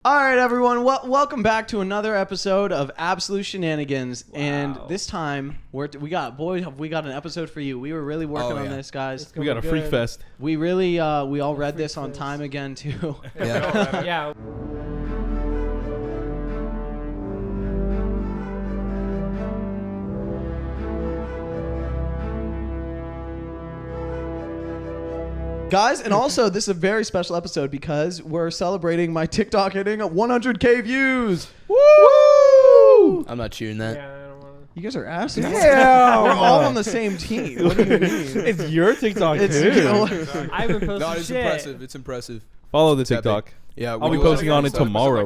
All right, everyone. Welcome back to another episode of Absolute Shenanigans. Wow. And this time, we got an episode for you. We were really working on this, guys. We got a freak fest. We really, we all read this on time again, too. Yeah. Guys, and also, this is a very special episode because we're celebrating my TikTok hitting 100K views. Woo! I'm not cheering that. Yeah, I don't wanna... You guys are assholes. Yeah. We're all on the same team. What do you mean? It's your TikTok, too. I haven't posted No, it's shit. impressive. It's impressive. Follow the TikTok. Yeah, I'll be posting on it tomorrow.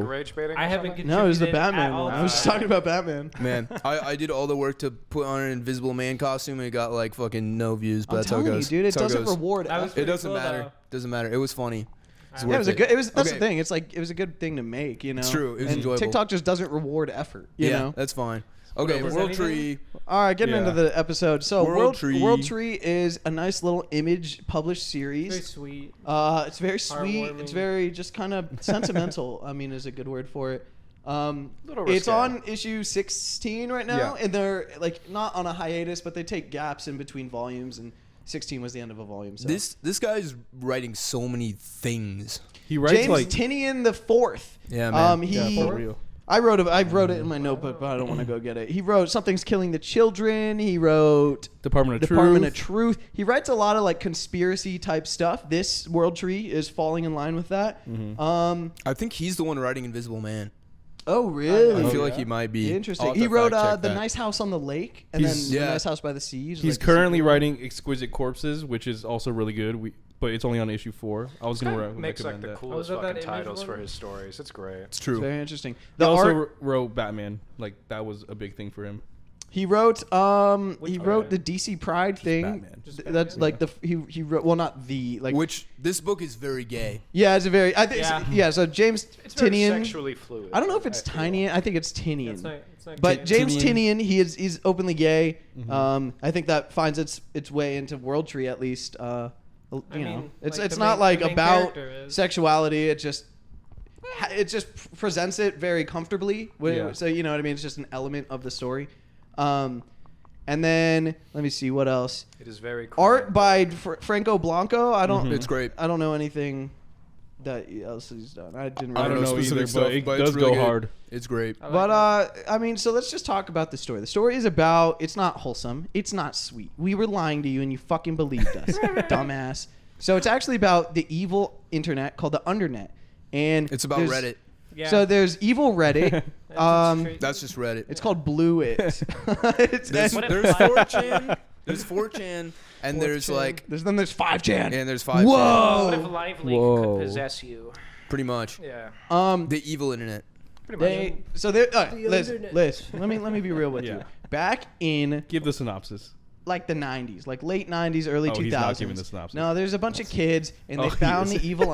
I haven't contributed No, it was the Batman at all. one. I was just talking about Batman. Man, I did all the work to put on an Invisible Man costume and it got like fucking no views, but I'm that's how it telling goes. you, dude. It That's how doesn't goes. reward That was effort. It doesn't cool, matter. though. Doesn't matter. It was funny. Yeah, it was worth a good. It was that's Okay. the thing. It's like it was a good thing to make. You know, It's true. It was and enjoyable. TikTok just doesn't reward effort. You Yeah, know. That's fine. Okay, Was World anything? Tree. All right, getting into the episode. So World Tree. World Tree is a nice little image published series. Very sweet. It's very sweet. Heartwarming. It's very just kind of sentimental. I mean, is a good word for it. Little It's risque. on issue 16 right now, Yeah. and they're like not on a hiatus, but they take gaps in between volumes, and 16 was the end of a volume. So This guy's writing so many things. He writes James like... Tinian the Fourth. Yeah, man. for real. I wrote it in my notebook, but I don't want to go get it. He wrote Something's Killing the Children. He wrote Department of Truth. He writes a lot of like conspiracy type stuff. This World Tree is falling in line with that. Mm-hmm. I think he's the one writing Invisible Man. Oh, really? I feel like he might be. I'll Interesting. have he to wrote fact-check The that. Nice House on the Lake and then He's- The yeah. Nice House by the Sea. He's currently writing Exquisite Corpses, which is also really good. But it's only on issue 4. I was going to Makes like recommend the that. coolest Oh, is that fucking that image titles one? for his stories. It's great. It's true. Very interesting. He The also art wrote Batman. Like, that was a big thing for him. he wrote Which wrote one? the DC Pride thing. Batman. Just That's Batman? like he wrote, well, not the like Which this book is very gay. yeah, it's a very I think Yeah. so James It's very Tinian. sexually fluid. I don't know if it's I feel. Tinian. I think it's Tinian. It's not But good. James Tinian. Tinian, he's openly gay. Mm-hmm. I think that finds its way into World Tree at least. You know, mean, it's like, it's the not main- like the main about character is. sexuality. It just presents it very comfortably. Yeah. So you know what I mean. It's just an element of the story. And then let me see what else. It is very cool. Art by Franco Blanco. I don't. It's great. I don't know anything that else he's done. I didn't. I Really don't know specific either, but it it's does really go good. hard. It's great. I like But that. I mean, so let's just talk about the story. The story is about it's not wholesome, it's not sweet. We were lying to you and you fucking believed us, dumbass. So it's actually about the evil internet called the Undernet, and It's about there's- Reddit. Yeah. So there's evil Reddit. That's just Reddit. It's called Blue It. It's- There's What if 4chan. There's 4chan, and there's like, there's 5chan. and there's 5chan. Whoa. What if Lively Whoa. could possess you? Pretty much. Yeah. The evil internet. Pretty much. Liz, Internet. let me be real with Yeah. you. Back in Give the synopsis. like the 90s, like late 90s, early 2000s. He's not giving the synopsis. No, there's a bunch of kids, and they Oh, he found is. the evil.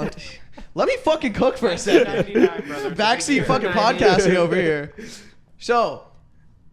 Let me fucking cook for a second. 99, brother. Backseat fucking podcasting over here. So,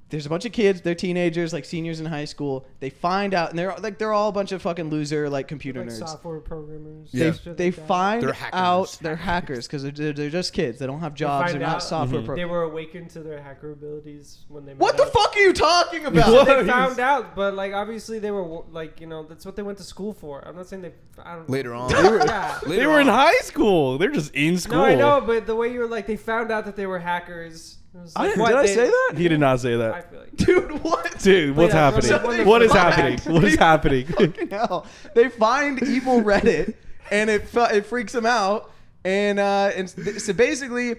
there's a bunch of kids. They're teenagers, like seniors in high school. They find out, and they're all a bunch of fucking loser, like computer like nerds. software programmers. Yeah. They find They're hackers. out they're hackers because they're just kids. They don't have jobs. find They're not out software They programmers. were awakened to their hacker abilities when they. What met the up. fuck are you talking about? What? They found out, but like obviously they were like that's what they went to school for. I'm not saying they. I don't. Later on. Yeah. They were in high school. They're just in school. No, I know, but the way you were like, they found out that they were hackers. It was like, Did what, I they- say that? He did not say I that. feel like. Dude, what? Dude, what's yeah, happening? so they What is find- happening? What is happening? Fucking hell. They find evil Reddit, and it freaks them out. So basically,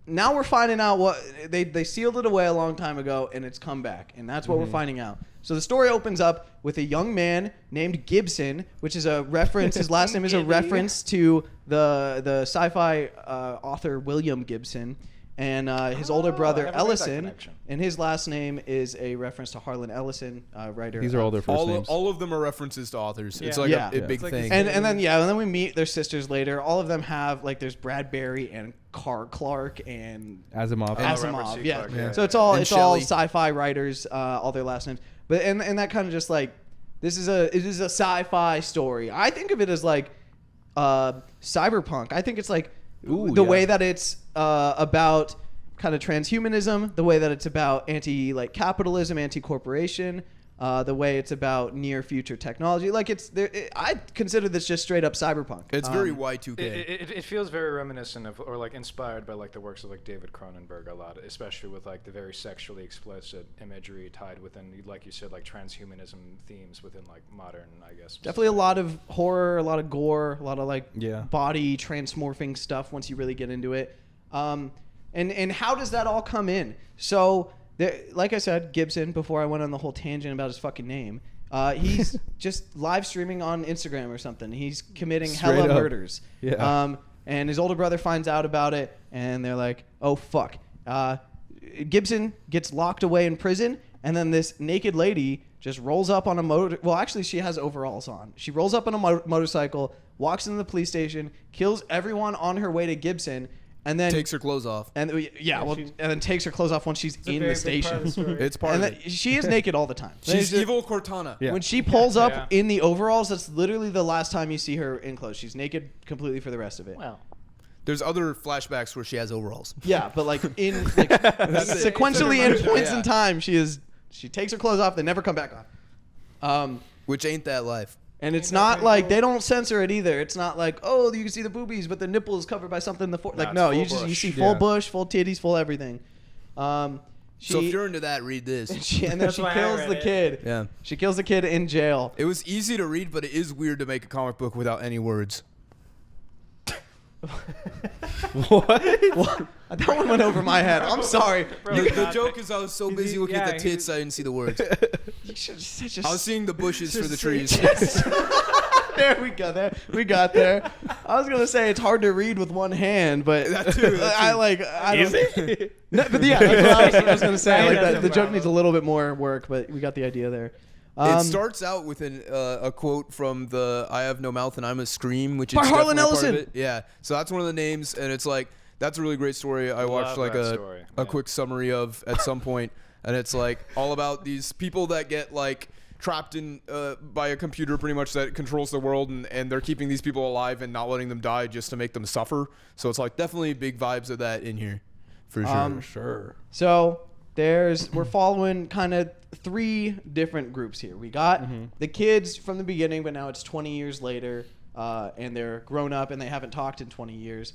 now we're finding out what they sealed it away a long time ago, and it's come back, and that's what we're finding out. So the story opens up with a young man named Gibson, which is a reference. His last name is a Gibby. reference to the sci-fi author William Gibson. And his older brother I never made that Ellison, connection. and his last name is a reference to Harlan Ellison, writer. These are all their first names. All of them are references to authors. It's Yeah. like Yeah. a Yeah. big It's like thing. this- and then we meet their sisters later. All of them have like there's Bradbury and Carl Clark and Asimov. Robert Asimov. C. Yeah. Clarke, yeah. So it's all And all Shelley. sci-fi writers, all their last names. But and that kind of just like it is a sci-fi story. I think of it as like cyberpunk. I think it's like Ooh, the yeah. way that it's about kind of transhumanism, the way that it's about capitalism, anti-corporation, the way it's about near future technology. Like I consider this just straight up cyberpunk. It's very Y2K. It feels very reminiscent of, or like inspired by like the works of like David Cronenberg a lot, especially with like the very sexually explicit imagery tied within, like you said, like transhumanism themes within like modern, I guess. Definitely a lot of horror, a lot of gore, a lot of like Yeah. body transmorphing stuff once you really get into it. And how does that all come in? So, like I said, Gibson, before I went on the whole tangent about his fucking name, he's just live streaming on Instagram or something. He's committing Straight hella up. murders. Yeah. And his older brother finds out about it, and they're like, oh, fuck. Gibson gets locked away in prison, and then this naked lady just rolls up on a motor. Well, actually, she has overalls on. She rolls up on a motorcycle, walks into the police station, kills everyone on her way to Gibson, and then Takes her clothes off. and then takes her clothes off when she's It's a in very the big part of the station. story. It's part And of then it. she is naked all the time. She's evil Cortana. Yeah. When she pulls up Yeah. in the overalls, that's literally the last time you see her in clothes. She's naked completely for the rest of it. Well, There's other flashbacks where she has overalls. Yeah, but like sequentially in points in time, she takes her clothes off. They never come back on. Which ain't that life. And it's not like they don't censor it either. It's not like, oh, you can see the boobies, but the nipple is covered by something. Like it's no, full you bush. see full Yeah. bush, full titties, full everything. So if you're into that, read this. And then That's she why I kills read the it. kid. Yeah. She kills the kid in jail. It was easy to read, but it is weird to make a comic book without any words. What? That one went over my head. I'm sorry. Bro, The joke is I was so busy looking at the tits, I didn't see the words. You should just I was seeing the bushes for the just- trees. There we go. There we got there. I was gonna say it's hard to read with one hand, but That too, that I too. like. I Is don't, it? No, but yeah, that's what I was gonna say. Like That's that, the a joke problem. needs a little bit more work, but we got the idea there. It starts out with a quote from the "I Have No Mouth and I'm a Scream," which is By Harlan definitely part of Ellison. it. Yeah, so that's one of the names, and it's like that's a really great story. I watched like that a story, a yeah. quick summary of at some point, and it's like all about these people that get like trapped in by a computer pretty much that controls the world, and they're keeping these people alive and not letting them die just to make them suffer. So it's like definitely big vibes of that in here, for sure. Sure. So we're following kind of 3 different groups here. We got the kids from the beginning, but now it's 20 years later, and they're grown up and they haven't talked in 20 years.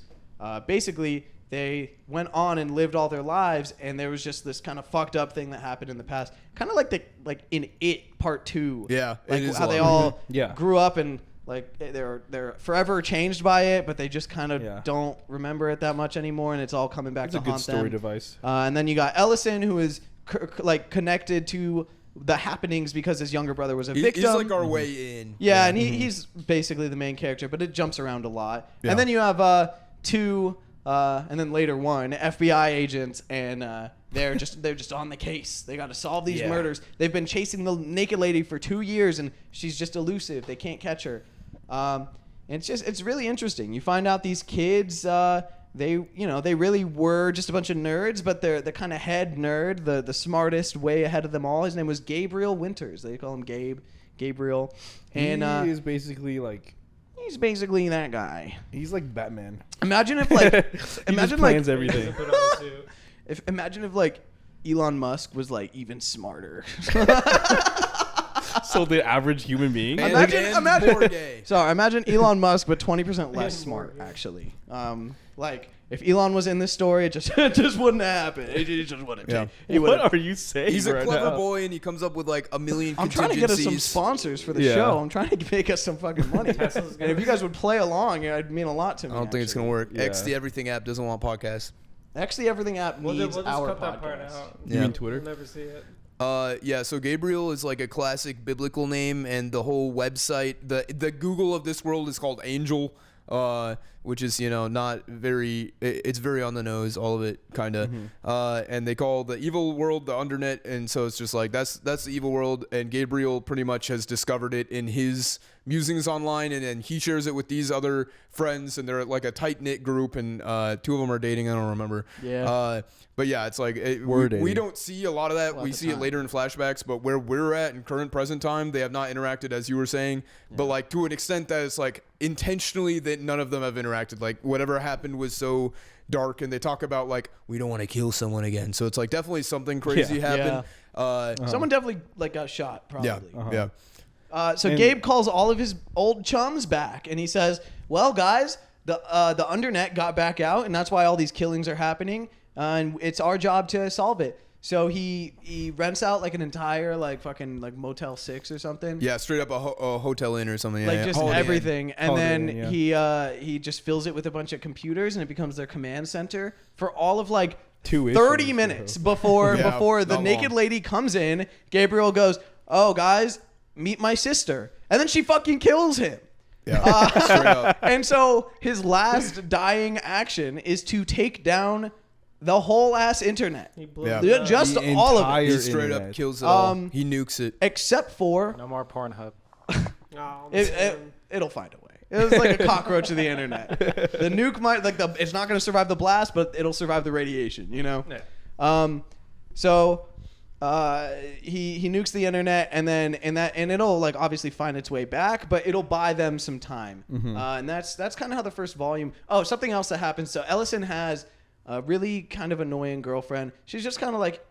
Basically, they went on and lived all their lives, and there was just this kind of fucked up thing that happened in the past, kind of like in It Part 2. Yeah, like it is how a they lot. all Yeah. grew up and like they're forever changed by it, but they just kind of Yeah. don't remember it that much anymore, and it's all coming back It's to a good haunt story them. device. And then you got Ellison, who is connected to the happenings because his younger brother was a victim. He's like our way in. Yeah, and he's basically the main character, but it jumps around a lot. Yeah. And then you have 2, and then later 1 FBI agents, and they're just on the case. They got to solve these Yeah. murders. They've been chasing the naked lady for 2 years, and she's just elusive. They can't catch her. And it's really interesting. You find out these kids. They really were just a bunch of nerds, but they're the kind of head nerd, the smartest, way ahead of them all. His name was Gabriel Winters. They call him Gabriel, and He is basically like he's basically that guy. he's like Batman. Imagine if like He just plans everything. Put on the suit. imagine if like Elon Musk was like even smarter. So the average human being. And Imagine- more gay. Sorry, imagine Elon Musk, but 20% less smart, actually. Like, if Elon was in this story, it just wouldn't happen. It just wouldn't. Yeah. He What wouldn't. are you saying? He's a right clever now? boy, and he comes up with like a million I'm trying to get us some contingencies. sponsors for the Yeah. show. I'm trying to make us some fucking money. Tesla's And if you guys would play along, it'd mean a lot to me. I don't think it's gonna work. Yeah. X the Everything app doesn't want podcasts. Actually, everything app We'll needs just our cut that part podcast. out. You Yeah. mean Twitter? You'll never see it. Yeah, so Gabriel is like a classic biblical name, and the whole website, the Google of this world is called Angel, which is, not very, it's very on the nose, all of it, kind of. And they call the evil world the Undernet, and so it's just like, that's the evil world, and Gabriel pretty much has discovered it in his musings online, and then he shares it with these other friends, and they're like a tight-knit group, and 2 of them are dating, I don't remember. Yeah. But yeah, it's like, We're we dating. don't see a lot of that. Well, We at the see it time. later in flashbacks, but where we're at in current present time, they have not interacted, as you were saying, but like to an extent that it's like intentionally that none of them have interacted. Like whatever happened was so dark, and they talk about like we don't want to kill someone again. So it's like definitely something crazy happened. Someone definitely like got shot. Probably. Yeah. So Gabe calls all of his old chums back, and he says, "Well, guys, the undernet got back out, and that's why all these killings are happening, and it's our job to solve it." So he rents out like an entire like fucking like Motel 6 or something. Yeah, straight up a hotel inn or something. Like yeah, just Holiday Inn. everything, and Holiday then Inn, he just fills it with a bunch of computers, and it becomes their command center for all of like 2 30 issues, minutes before Yeah, the not naked long. lady comes in. Gabriel goes, "Oh guys, meet my sister," and then she fucking kills him. Yeah, straight up. And so his last dying action is to take down the whole ass internet. He blew Yeah. it up. Just The all of entire it, He straight internet. up kills it all. He nukes it. except for No more Pornhub. Oh, it'll find a way. It was like a cockroach of the internet. The nuke might it's not going to survive the blast, but it'll survive the radiation. You know. Yeah. So he nukes the internet, and then and it'll like obviously find its way back, but it'll buy them some time. And that's kind of how the first volume. Oh, something else that happens. So Ellison has a really kind of annoying girlfriend. She's just kind of like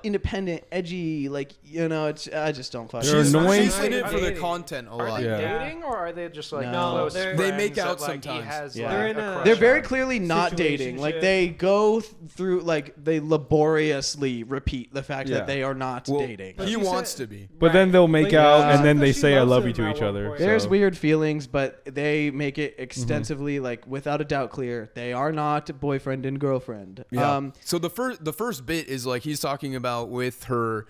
independent, edgy, like I just don't fucking. They're annoying. She's in it Are for the they- content a Are lot. they Yeah. dating, or are they just like No, close they're- They friends make out that, like, sometimes. He has, Yeah. like, They're in a a- crush They're very on? clearly not dating. Like Situationship. they go through like they laboriously repeat the fact Yeah. that they are not Well, dating. he you wants said- to be. But then they'll make Like, out, yeah. and then they She say "I loves love him you" to at each one other. point. There's so. weird feelings, but they make it extensively, like without a doubt, clear they are not boyfriend and girlfriend. Yeah. So the first bit is like he's talking about with her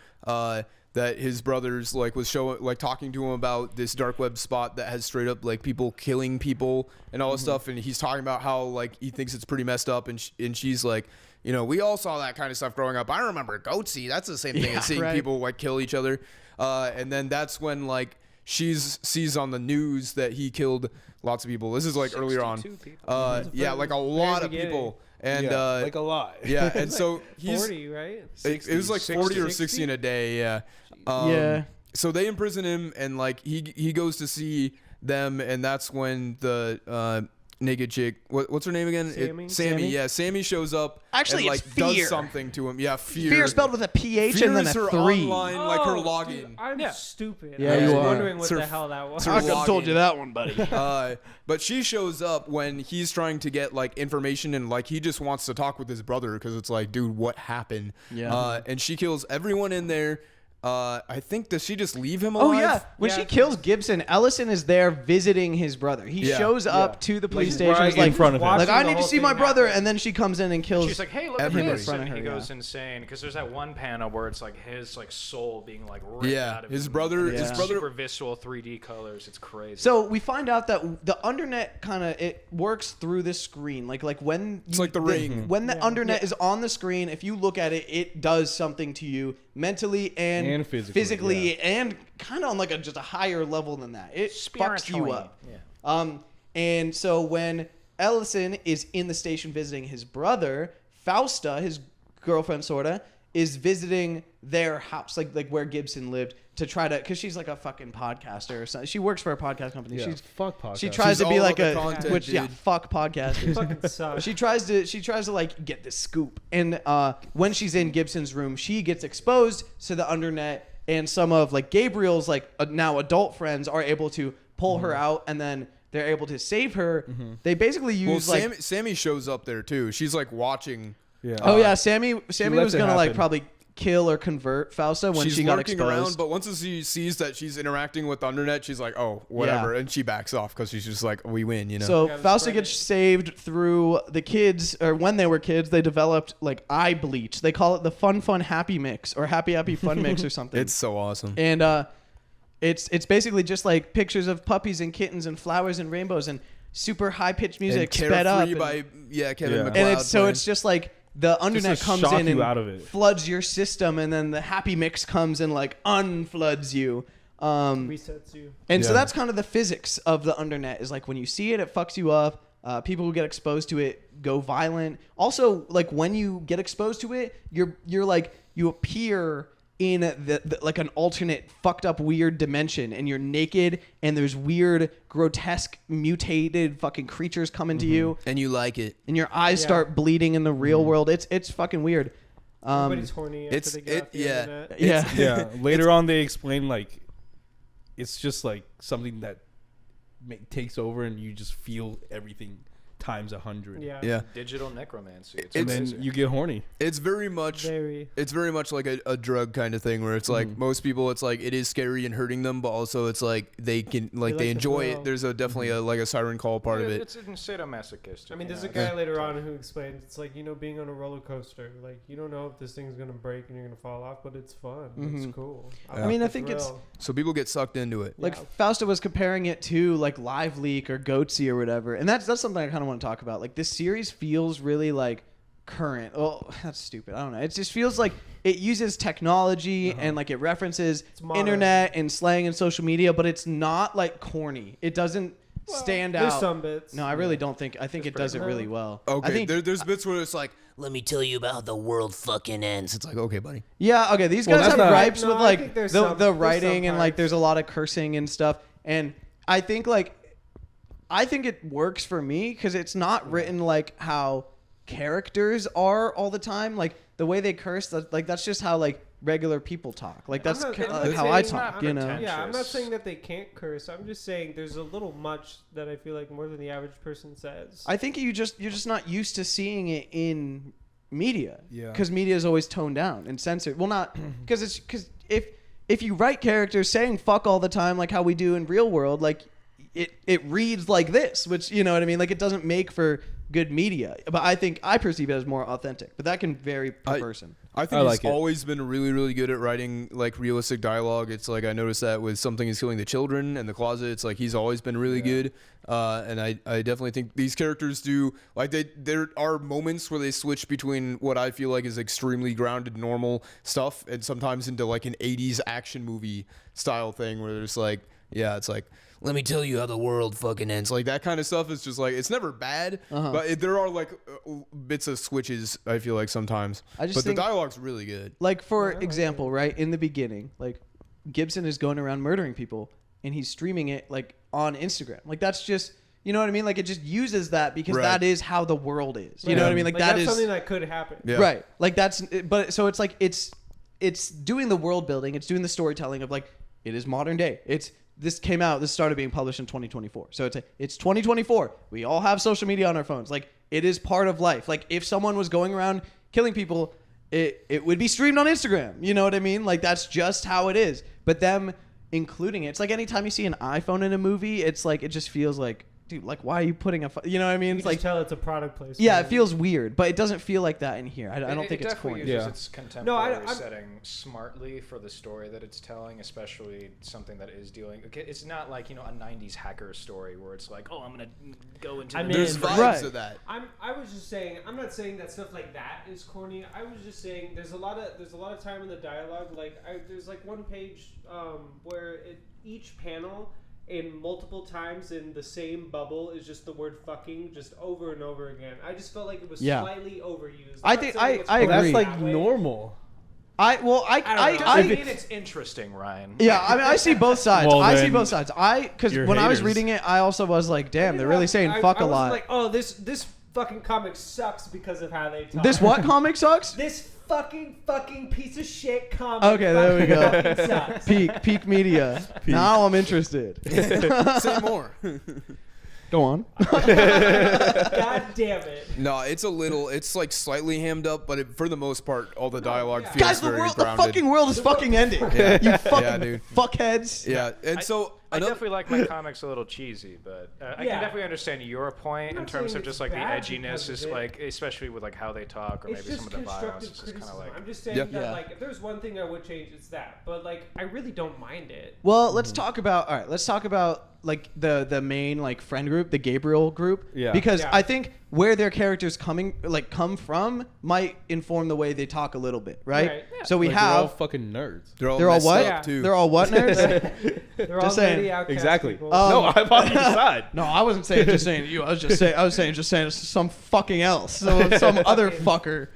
that his brothers like was talking to him about this dark web spot that has straight up like people killing people and all this stuff, and he's talking about how like he thinks it's pretty messed up, and she's like, we all saw that kind of stuff growing up. I remember Goatsy. That's the same thing as seeing right. people like kill each other. And then that's when like sees on the news that he killed lots of people. This is like earlier on. 62 people. Yeah, like a lot of beginning. people. And like a lot. yeah, and so he's 40, right? it was like 40 or 60 in a day. Yeah. Yeah. So they imprison him, and like he goes to see them, and that's when the naked chick, what's her name again? Sammy? Sammy? Yeah, Sammy shows up. Actually, and, like, it's Fear. does something to him. Yeah, fear. Fear spelled with a PH Fear and then is a her 3. online, like her Oh, login. dude, I'm Yeah. stupid. Yeah, I was you are. wondering what It's her- the hell that was. it's her I could have told login. you that one, buddy. But she shows up when he's trying to get like information, and like he just wants to talk with his brother because it's like, dude, what happened? Yeah. And she kills everyone in there. I think, does she just leave him Oh alive? yeah, when Yeah. she kills Gibson, Ellison is there visiting his brother. He Yeah. shows up to the police station. right He's like, in front of him. like I Watching need the to whole see thing my brother, happen. and then she comes in and kills. She's like, "Hey, look Everybody. at this!" In front And of he her, goes yeah. insane because there's that one panel where it's like his like soul being like ripped Yeah, out of his him. brother- It's his brother- super visceral 3D colors. It's crazy. So we find out that the undernet kind of it works through the screen, like when It's like the ring. When the undernet is on the screen, if you look at it, it does something to you mentally and physically, and kind of on like just a higher level than that. It fucks you Spiritually, up. yeah. And so when Ellison is in the station visiting his brother, Fausta, his girlfriend, sorta, is visiting their house, like where Gibson lived, to try to, because she's like a fucking podcaster or something. She works for a podcast company. Yeah, She's fuck podcast. she tries She's to be all like about a the content, which yeah, dude. fuck podcasters. Fucking sucks. She tries to like get the scoop, and when she's in Gibson's room, she gets exposed to the undernet, and some of like Gabriel's like now adult friends are able to pull her out, and then they're able to save her. They basically Well, use like Sammy shows up there too. She's like watching. Yeah. oh yeah, Sammy lets was it gonna like happen. probably kill or convert Fausta when She's she got lurking exposed. around, but once she sees that she's interacting with the undernet, she's like, oh, whatever, Yeah. and she backs off because she's just like, we win, So Gotta Fausta spread gets it. saved through the kids, or when they were kids, they developed like eye bleach. They call it the fun happy mix or happy fun mix or something. It's so awesome. And it's basically just like pictures of puppies and kittens and flowers and rainbows and super high pitched music and sped up. Carefree by Kevin Yeah. MacLeod. And it's so playing. it's just like the undernet to comes shock in you and out of it. floods your system, and then the happy mix comes and like unfloods you. Resets you. And so Yeah. that's kind of the physics of the undernet is like when you see it, it fucks you up. People who get exposed to it go violent. Also, like when you get exposed to it, you're like you appear in the like an alternate fucked up weird dimension, and you're naked, and there's weird grotesque mutated fucking creatures coming to you, And you like it. and your eyes Yeah. start bleeding in the real world. It's fucking weird. Everybody's horny after it's- they get off the internet. Yeah. Yeah. Later on, they explain like it's just like something that takes over, and you just feel everything times 100. Yeah. Yeah. Digital necromancy. It's And then amazing. you get horny. It's very much Very. it's very much like a drug kind of thing where it's like most people it's like it is scary and hurting them, but also it's like they can like They they like the enjoy thrill. it. There's a definitely a like a siren call part of it. It's sadomasochistic. I mean, there's you a know, guy later on who explains it's like, you know, being on a roller coaster. Like, you don't know if this thing's gonna break and you're gonna fall off, but it's fun. It's cool. Yeah. I mean, like I the think it's thrill. So people get sucked into it. like Yeah. Fausto was comparing it to like Live Leak or Goatsy or whatever, and that's something I kind of want to talk about. Like this series feels really like current. Oh, that's stupid. I don't know. It just feels like it uses technology and like it references modern. internet and slang and social media, but it's not like corny. It doesn't stand There's out. some bits. No, I really don't think. I think it does it pretty really cool. well. Okay, I think, there's bits where it's like, let me tell you about how the world fucking ends. It's like, okay, buddy. yeah, okay. These Well, guys that's have not- gripes No, with I like think there's the some- there's writing some and like parts. there's a lot of cursing and stuff. And I think it works for me because it's not written like how characters are all the time. Like the way they curse, that's just how like regular people talk. Like that's I'm not- kinda I'm like not how I saying- talk. I'm You know. not Yeah, I'm not Conscious. saying that they can't curse. I'm just saying there's a little much that I feel like more than the average person says. I think you're just not used to seeing it in media. Yeah. Because media is always toned down and censored. Well, not because if you write characters saying fuck all the time like how we do in real world, like it reads like this, which you know what I mean. Like it doesn't make for good media. But I perceive it as more authentic. But that can vary per person. I think I he's like it. always been really, really good at writing like realistic dialogue. It's like I noticed that with Something Is Killing the Children and The Closet. It's like he's always been really good. And I definitely think these characters do like there are moments where they switch between what I feel like is extremely grounded, normal stuff, and sometimes into like an 80s action movie style thing where there's like, yeah, it's like, let me tell you how the world fucking ends. Like that kind of stuff is just like, it's never bad, but there are like bits of switches, I feel like sometimes. I just But the think- dialogue's really good. Like for example, right in the beginning, like Gibson is going around murdering people and he's streaming it like on Instagram. Like that's just, you know what I mean? Like it just uses that because Right. that is how the world is. You know what I mean? Like that that's is something that could happen. Yeah. right. Like that's but so it's like it's doing the world building, it's doing the storytelling of like it is modern day. This started being published in 2024. So it's 2024. We all have social media on our phones. Like it is part of life. Like if someone was going around killing people, it would be streamed on Instagram. You know what I mean? Like that's just how it is. But them including it's like anytime you see an iPhone in a movie, it's like it just feels like, dude, like why are you putting you know what I mean? You It's can like tell it's a product placement. yeah, it feels weird, but it doesn't feel like that in here. I don't think it's definitely corny. uses Yeah. its contemporary I'm- setting smartly for the story that it's telling, especially something that is dealing. Okay, it's not like a '90s hacker story where it's like, oh, I'm gonna go into. I the mean, There's network. vibes Right. of that. I was just saying. I'm not saying that stuff like that is corny. I was just saying there's a lot of time in the dialogue. Like there's like one page where each panel in multiple times in the same bubble is just the word fucking just over and over again. I just felt like it was Yeah. slightly overused. I Not think- saying it's I corny agree. That's that like way. normal. I don't know. I mean, it's interesting, Ryan. yeah, I mean, I see both sides. Well, I see then both sides. Because you're when I was haters. reading it, I also was like, damn, they're Yeah, really saying fuck I a wasn't lot. like, oh, this fucking comic sucks because of how they talk. This what comic sucks? This fucking piece of shit comic. Okay, there we go. fucking sucks. Peak media. Now I'm interested. Say more. Go on. God damn it. No, it's like slightly hammed up, but for the most part, all the dialogue yeah. feels Guys, the very world, grounded. the fucking world is fucking ending. Yeah. You fucking Yeah, dude. fuckheads. Yeah, and so I another. definitely like my comics a little cheesy, but I Yeah. can definitely understand your point I'm in not terms saying of just it's like the bad edginess, because is of it. like especially with like how they talk or It's maybe just some of the violence. constructive It's just kind of criticism. like I'm just saying Yeah. that Yeah. like if there's one thing I would change, it's that. But like I really don't mind it. Well, let's talk about like the main like friend group, the Gabriel group. Yeah. Because Yeah. I think where their characters come from might inform the way they talk a little bit, right? Right. Yeah. So we Like, they're all have fucking nerds. They're all they're all messed what? up, Yeah. too. They're all what nerds? They're all Just saying. nerdy outcast Exactly. people. No, I'm on your side. No, I wasn't saying just saying you. I was saying some fucking else. Some other fucker.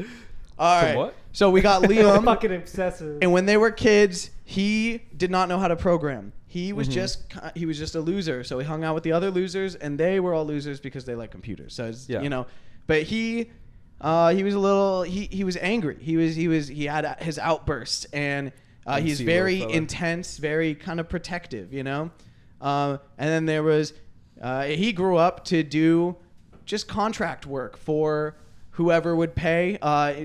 All Some right. what? So we got Liam. Fucking obsessive. And when they were kids, he did not know how to program. He was just a loser. So he hung out with the other losers, and they were all losers because they like computers. So it's, you know, but he was a little he was angry. He had his outbursts, and he's very intense, very kind of protective, you know. And then there was he grew up to do just contract work for whoever would pay.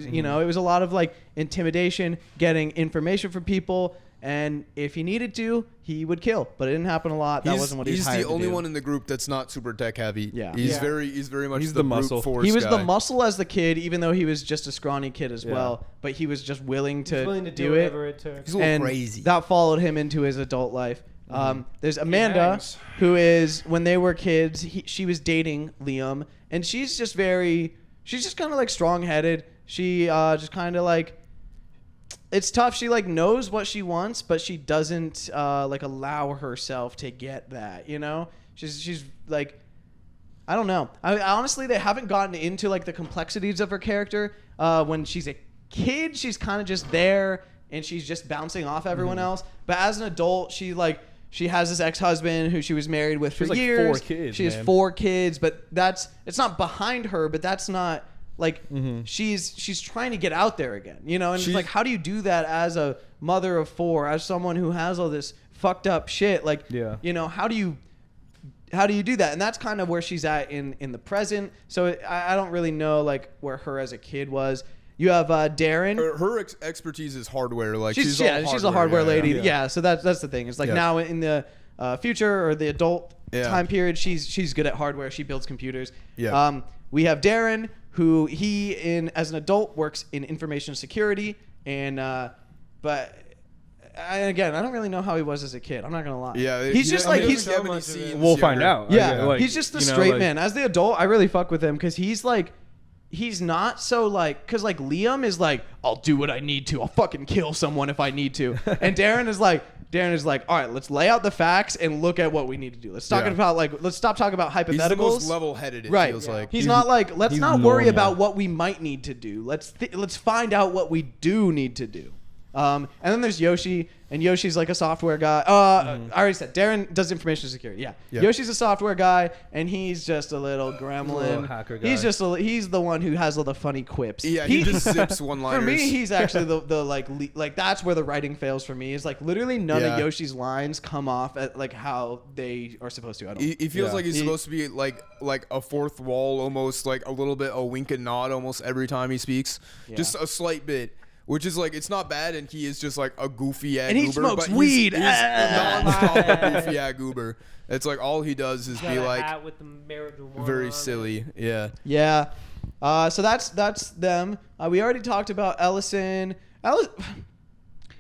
You know, it was a lot of like intimidation, getting information from people, and if he needed to, he would kill. But it didn't happen a lot. That wasn't what he was hired to do. He's the only one in the group that's not super tech heavy. Yeah. He's very much He's the the muscle. brute force He was guy. the muscle as the kid, even though he was just a scrawny kid as well. But he was just willing to, do whatever it. it took. He's a little And crazy. that followed him into his adult life. There's Amanda, who is, when they were kids, she was dating Liam, and she's just kind of like strong-headed. She just kind of like, it's tough. She like knows what she wants, but she doesn't like allow herself to get that, you know? She's like, I don't know. I honestly, they haven't gotten into like the complexities of her character. When she's a kid, she's kind of just there, and she's just bouncing off everyone else. But as an adult, she has this ex-husband who she was married with for like years. 4 kids, she has man. 4 kids, but it's not behind her, but that's not like she's trying to get out there again, you know? And it's like, how do you do that as a mother of 4, as someone who has all this fucked up shit? Like, you know, how do you do that? And that's kind of where she's at in the present. So I don't really know like where her as a kid was. You have Darren. Her expertise is hardware. Like She's all a hardware lady. Yeah. Yeah. So that's the thing. It's like now in the future or the adult time period, she's good at hardware. She builds computers. Yeah. We have Darren, who as an adult works in information security, and but. Again, I don't really know how he was as a kid. I'm not gonna lie. Yeah, he's just like he's. We'll find out. Yeah, like, he's just the you know, straight like- man. As the adult, I really fuck with him because he's like, he's not so like, because like Liam is like, I'll do what I need to. I'll fucking kill someone if I need to. And Darren is like, all right, let's lay out the facts and look at what we we need to do. Let's stop talking about hypotheticals. He's the most level-headed. It feels like He's not like, let's not worry normal. about what we might need to do. Let's find out what we do need to do. And then there's Yoshi, and Yoshi's like a software guy. I already said Darren does information security. Yeah. Yoshi's a software guy, and he's just a little gremlin. Little hacker guy. He's the one who has all the funny quips. Yeah, he just zips one-liners. For me, he's actually the like that's where the writing fails for me. Is like literally none of Yoshi's lines come off at like how they are supposed to. I don't. He feels like he's supposed to be like a fourth wall, almost like a little bit a wink and nod almost every time he speaks. Just a slight bit. Which is like, it's not bad, and he is just like a goofy ass goober. And he smokes weed. He's non-stop a goofy ass goober. It's like all he does is be like hat with the marijuana very on silly. Yeah. Yeah. So that's them. We already talked about Ellison.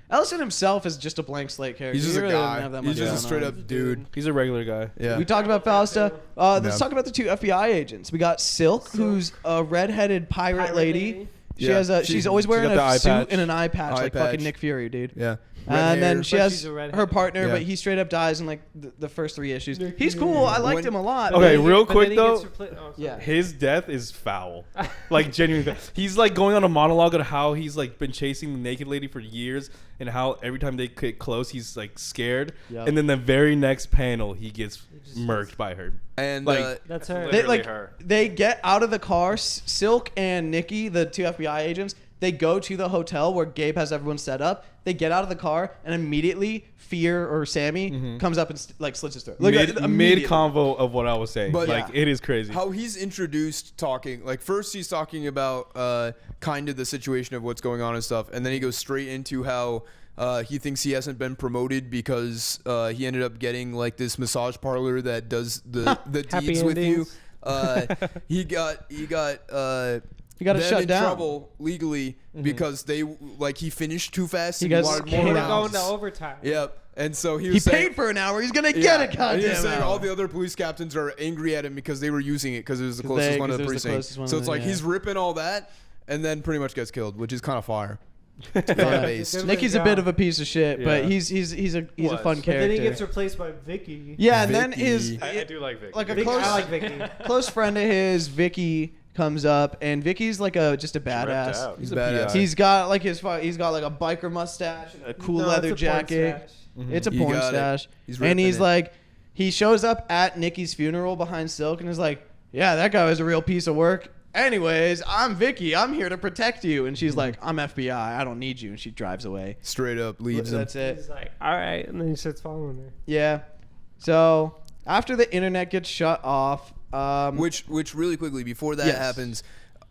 Ellison himself is just a blank slate character. He's just He a really doesn't guy. have that He's much just a going straight on. up dude. He's a regular guy. Yeah. We talked about Fausta. Let's talk about the 2 FBI agents. We got Silk, who's a redheaded pirate lady. She's always wearing got a the suit eye patch. and an eye patch, Eye like patch. fucking Nick Fury, dude. Yeah. And then she But has she's a redhead. her partner, Yeah. but he straight up dies in like the first 3 issues. He's cool. I liked him a lot. Okay, but- real But quick then he though. gets Yeah. His death is foul. Like genuinely. He's like going on a monologue on how he's like been chasing the naked lady for years and how every time they get close he's like scared. Yep. And then the very next panel he gets murked by her. And Like, That's her. Literally They get out of the car. Silk and Nikki, the 2 FBI agents, they go to the hotel where Gabe has everyone set up. They get out of the car, and immediately Fear or Sammy comes up and slits his throat. mid convo of what I was saying. But- like it is crazy. how he's introduced talking, like first he's talking about kind of the situation of what's going on and stuff, and then he goes straight into how he thinks he hasn't been promoted because he ended up getting like this massage parlor that does the Happy deeds with you. endings. He got He got it them shut in down. trouble legally because they like he finished too fast He and got wanted scared. more They're going rounds. to overtime. Yep. And so he He was saying, paid for an hour. He's gonna yeah, get a and goddamn he was saying hour. all the other police captains are angry at him because they were using it because it was the closest one to the precinct. So it's like he's ripping all that and then pretty much gets killed, which is kind of fire. Fan-based. Nikki's a bit of a piece of shit, but Yeah. he's a fun But character. then he gets replaced by Vicky. Yeah, and then Vicky. his I do like Vicky. like a Vicky, close I like Vicky. close friend of his, Vicky, comes up, and Vicky's like just a Ripped badass. out. He's a badass. PI. He's got like he's got like a biker mustache and a cool No, leather it's a porn jacket. stash. It's a You porn got it. stash. He's And ripping he's it. like, he shows up at Nikki's funeral behind Silk and is like, yeah, that guy was a real piece of work. Anyways, I'm Vicky. I'm here to protect you. And she's like, I'm FBI. I don't need you. And she drives away. Straight up leaves him. That's it. He's like, all right, and then he starts following her. Yeah. So after the internet gets shut off, Which really quickly before that Yes. happens,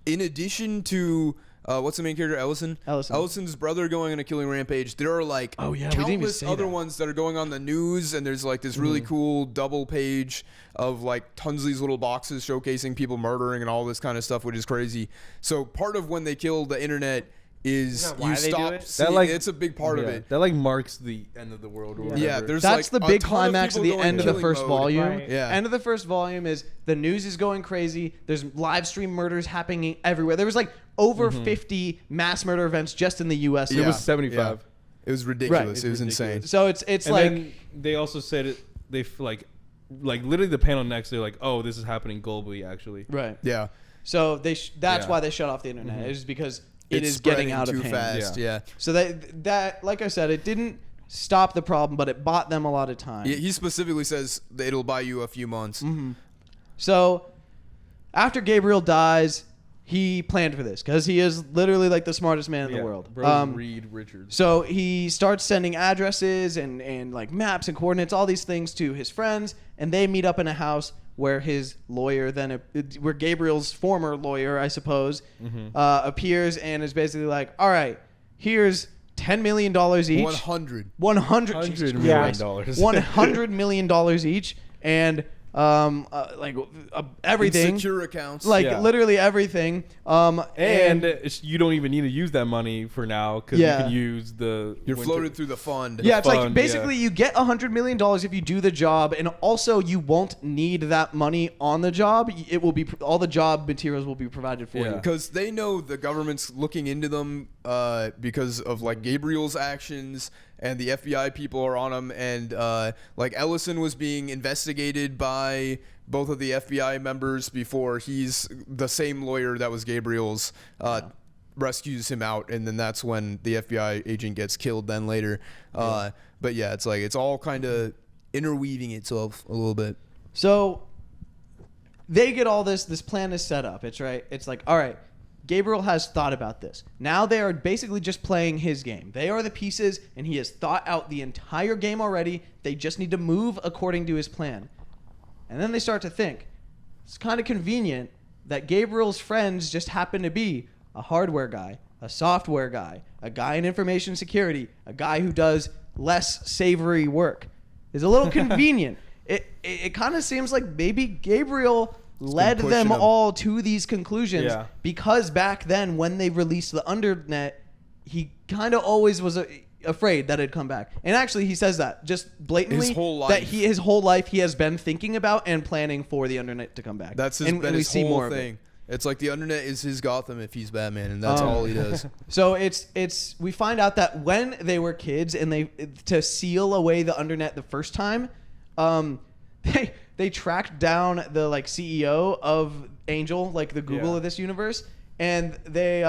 in addition to what's the main character, Ellison? Ellison's brother going on a killing rampage. There are like Oh, yeah, we didn't even countless say other that. ones that are going on the news, and there's like this really cool double page of like tons of these little boxes showcasing people murdering and all this kind of stuff, which is crazy. So part of when they kill the internet is Isn't that why you they do stop it? seeing, That, like- it's a big part of Yeah, it. that like marks the end of the world. Or Yeah. Yeah, there's that's like the a big ton climax of people the going end of the killing first mode. volume. Right. Yeah. End of the first volume is the news is going crazy. There's live stream murders happening everywhere. There was like over 50 mass murder events just in the U.S. It Yeah. was 75. It was ridiculous. Right. It was insane. So it's And like then they also said it. They like literally the panel next. They're like, oh, this is happening globally actually. right. Yeah. So that's Yeah. why they shut off the internet. It's because it It's is getting spreading out of too hand. fast. Yeah. Yeah. So that like I said, it didn't stop the problem, but it bought them a lot of time. Yeah, he specifically says that it'll buy you a few months. So after Gabriel dies, he planned for this because he is literally like the smartest man in the world. Bro, Reed Richards. So he starts sending addresses and like maps and coordinates, all these things to his friends, and they meet up in a house where his lawyer where Gabriel's former lawyer, I suppose, appears and is basically like, all right, here's $10 million each. 100. 100 $100 million. $100 million each, and everything. Secure accounts. Like Yeah. literally everything. And you don't even need to use that money for now because Yeah. you can use the. You're winter- floated through the fund. yeah, it's like fund, basically you get $100 million if you do the job, and also you won't need that money on the job. It will be all the job materials will be provided for Yeah. you. Because they know the government's looking into them because of like Gabriel's actions, and the FBI people are on him, and like Ellison was being investigated by both of the FBI members before he's the same lawyer that was Gabriel's rescues him out, and then that's when the FBI agent gets killed then later. But yeah, it's like it's all kind of interweaving itself a little bit. So they get all this plan is set up. It's right. It's like, all right, Gabriel has thought about this. Now they are basically just playing his game. They are the pieces, and he has thought out the entire game already. They just need to move according to his plan. And then they start to think, it's kind of convenient that Gabriel's friends just happen to be a hardware guy, a software guy, a guy in information security, a guy who does less savory work. It's a little convenient. It kind of seems like maybe Gabriel led pushing them him. all to these conclusions Yeah. because back then when they released the Undernet, he kind of always was afraid that it'd come back. And actually he says that just blatantly His whole that life. his whole life he has been thinking about and planning for the Undernet to come back. That's his, and been we his see whole more thing. of it. It's like the Undernet is his Gotham if he's Batman, and that's all he does. So it's we find out that when they were kids and they to seal away the Undernet the first time, they tracked down the like CEO of Angel, like the Google Yeah. of this universe, and they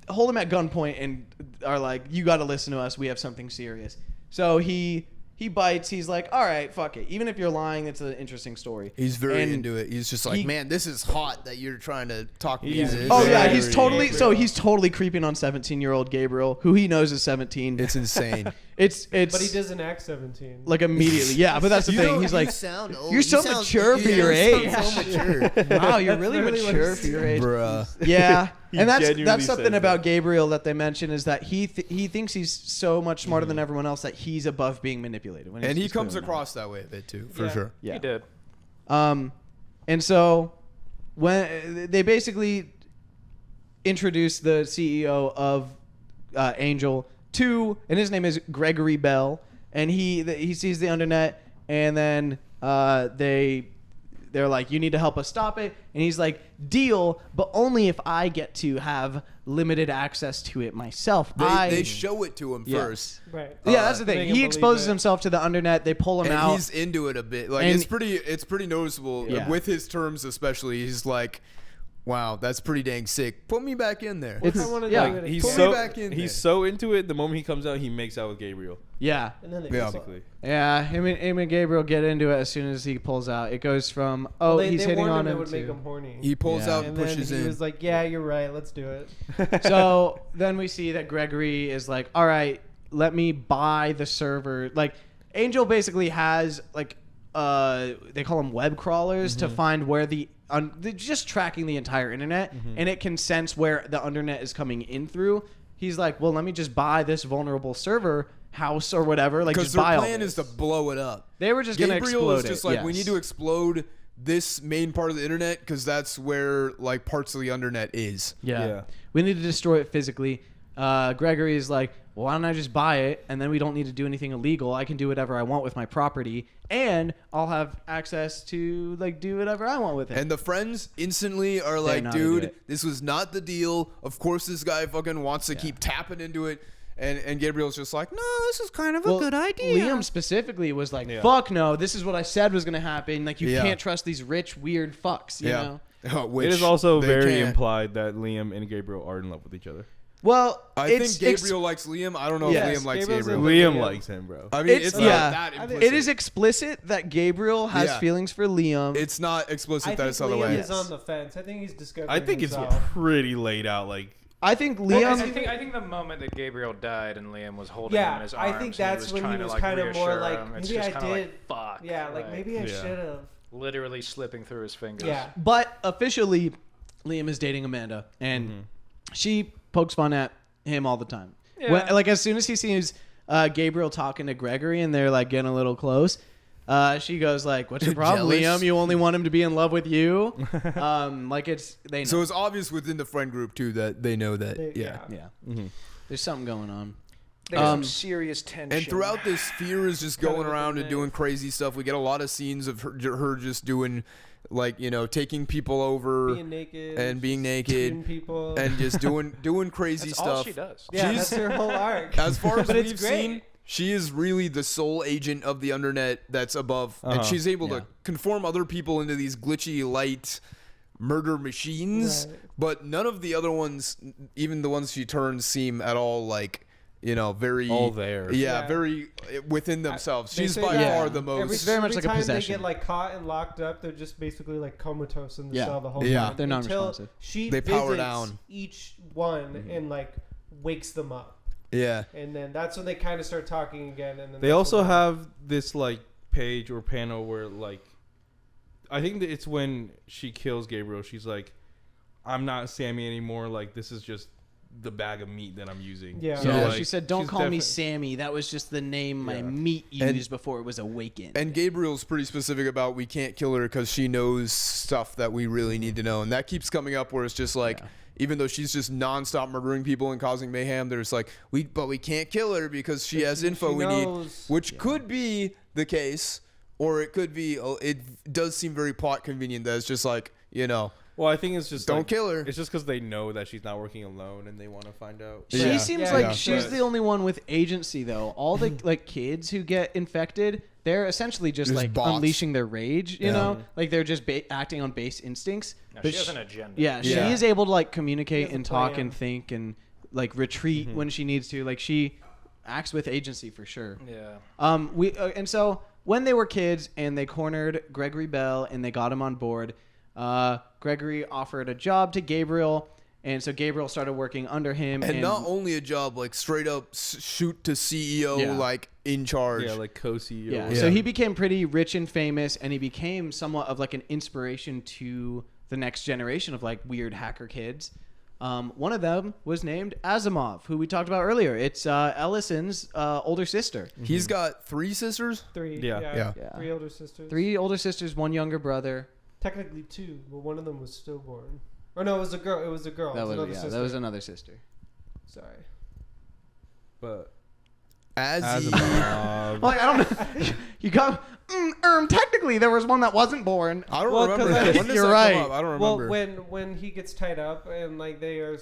hold him at gunpoint and are like, "You got to listen to us. We have something serious." So he bites. He's like, "All right, fuck it. Even if you're lying, it's an interesting story." He's very And into it. He's just like, he- man, this is hot that you're trying to talk me He's- into this. Oh yeah, Very he's totally Gabriel. he's totally creeping on 17-year-old Gabriel, who he knows is 17. It's insane. It's But he doesn't act 17. like immediately. Yeah, but that's the thing. He's like, sound old. "You're so mature for your age." mature. Wow, you're really literally what mature he for your age. Bruh. Yeah, He and that's genuinely something says about that. Gabriel that they mention is that he thinks he's so much smarter than everyone else that he's above being manipulated. When And he he's comes clearly not. across that way a bit too, for Yeah. sure. Yeah. He did. And so when they basically introduce the CEO of Angel to, and his name is Gregory Bell, and he sees the Undernet, and then they're like, "You need to help us stop it," and he's like, "Deal, but only if I get to have limited access to it myself." They show it to him Yeah. first. Right. Yeah, that's the Make thing. him He believe exposes it. himself to the Undernet. They pull him And out. he's into it a bit. Like And- it's pretty noticeable Yeah. with his terms, especially. He's like, Wow, that's pretty dang sick. Put me back in there. It's I wanna yeah, do it He's Put again. me back in there. he's so into it. The moment he comes out, he makes out with Gabriel. yeah. And then they Yeah. Basically. Yeah, him and Gabriel get into it as soon as he pulls out. It goes from they he's hitting warned on him him it would make to. him horny. He pulls Yeah. out and and pushes then he in. was like, "Yeah, you're right. Let's do it." So then we see that Gregory is like, all right, let me buy the server. Like, Angel basically has like they call them web crawlers to find where they're just tracking the entire internet, and it can sense where the internet is coming in through. He's like, well, let me just buy this vulnerable server house or whatever. Like, Because just their buy all plan this. is to blow it up. They were just gonna Gabriel explode is just it, like, we yes. need to explode this main part of the internet because that's where like parts of the internet is. Yeah. We need to destroy it physically. Gregory is like, well, why don't I just buy it, and then we don't need to do anything illegal. I can do whatever I want with my property, and I'll have access to like do whatever I want with it. And the friends instantly are like, know how to do dude, it. this was not the deal. Of course, this guy fucking wants to keep tapping into it. And Gabriel's just like, no, this is kind of a good idea. Liam specifically was like, Yeah. fuck no, this is what I said was going to happen. Like, you Yeah. can't trust these rich, weird fucks, you know? Which It is also they very can't. implied that Liam and Gabriel are in love with each other. Well, I think Gabriel likes Liam. I don't know Yes, if Liam likes Gabriel's Gabriel. in Liam Liam. likes him, bro. I mean, It's- it's, yeah. not that I think- implicit. it is explicit that Gabriel has Yeah. feelings for Liam. It's not explicit I that think it's the other Liam way. is on the fence. I think he's discovering I think it's himself. pretty laid out. Like, I think Well, Liam... I think the moment that Gabriel died and Liam was holding him in Yeah, his I arms, think and that's when trying he to, was like, kind of more reassure like, him. It's maybe just I kinda like, did. fuck. Yeah, like maybe I Yeah. should have. literally slipping through his fingers. Yeah. But officially, Liam is dating Amanda, and she pokes fun at him all the time. Yeah. Like, as soon as he sees Gabriel talking to Gregory and they're like getting a little close, she goes like, "What's your problem, Jealous? Liam? You only want him to be in love with you?" Like, they know. So it's obvious within the friend group too that they know that. Yeah. yeah, there's something going on. There's some serious tension. And throughout this, Fear is just going Kinda around with and the doing crazy stuff. We get a lot of scenes of her just doing, like, you know, taking people over Being naked. and being shooting naked people. and just doing crazy that's stuff. all she does. yeah, she's- that's her whole arc. As far as But it's we've great. seen, she is really the sole agent of the internet that's above, and she's able to conform other people into these glitchy light murder machines. Right. But none of the other ones, even the ones she turns, seem at all like, you know, very all there. Yeah, Yeah. very within themselves. They She's say by that far the most. It's very much every like a time possession. they get like caught and locked up, they're just basically like comatose in the Yeah. cell the whole Yeah. time. They're until non-responsive. She They power visits down. each one and like wakes them up, Yeah. and then that's when they kind of start talking again. And then They that's also when- have this like page or panel where like, I think that it's when she kills Gabriel. She's like, "I'm not Sammy anymore. Like, this is just the bag of meat that I'm using." Yeah. So, Yeah, like, she said, "Don't she's call me defi- Sammy. That was just the name my Yeah. meat And- used before it was awakened." And Gabriel's pretty specific about we can't kill her because she knows stuff that we really need to know. And that keeps coming up where it's just like, even though she's just nonstop murdering people and causing mayhem, there's like, we can't kill her because she has info she we knows. need, which could be the case, or it could be, it does seem very plot convenient that it's just like, you know, Well, I think it's just don't like, kill her. It's just because they know that she's not working alone and they want to find out. She Yeah. seems Yeah. like Yeah. she's But- the only one with agency, though. All the like kids who get infected, they're essentially just Just like bots. unleashing their rage. You Yeah. know, like they're just acting on base instincts. No, But she has an agenda. yeah, she Yeah. is able to like communicate She has a and talk plan. and think and like retreat when she needs to. Like, she acts with agency for sure. Yeah. And so when they were kids and they cornered Gregory Bell and they got him on board, Gregory offered a job to Gabriel, and so Gabriel started working under him. And not only a job, like straight up shoot to CEO, Yeah. like in charge. Yeah, like co-CEO. Yeah. So he became pretty rich and famous, and he became somewhat of like an inspiration to the next generation of like weird hacker kids. One of them was named Asimov, who we talked about earlier. It's Ellison's older sister. He's got 3 sisters. 3. Yeah. Yeah. Yeah. 3 older sisters. 3 older sisters, 1 younger brother. Technically 2, but one of them was stillborn. Or no, it was a girl. It was a girl. That It was another yeah, sister. that was another sister. Sorry. As he, Asimov. Like, I don't know. You got technical specifically there was one that wasn't born. I don't Well, remember 'cause that. When does You're that right. come up? I don't Well, remember. when he gets tied up and like they are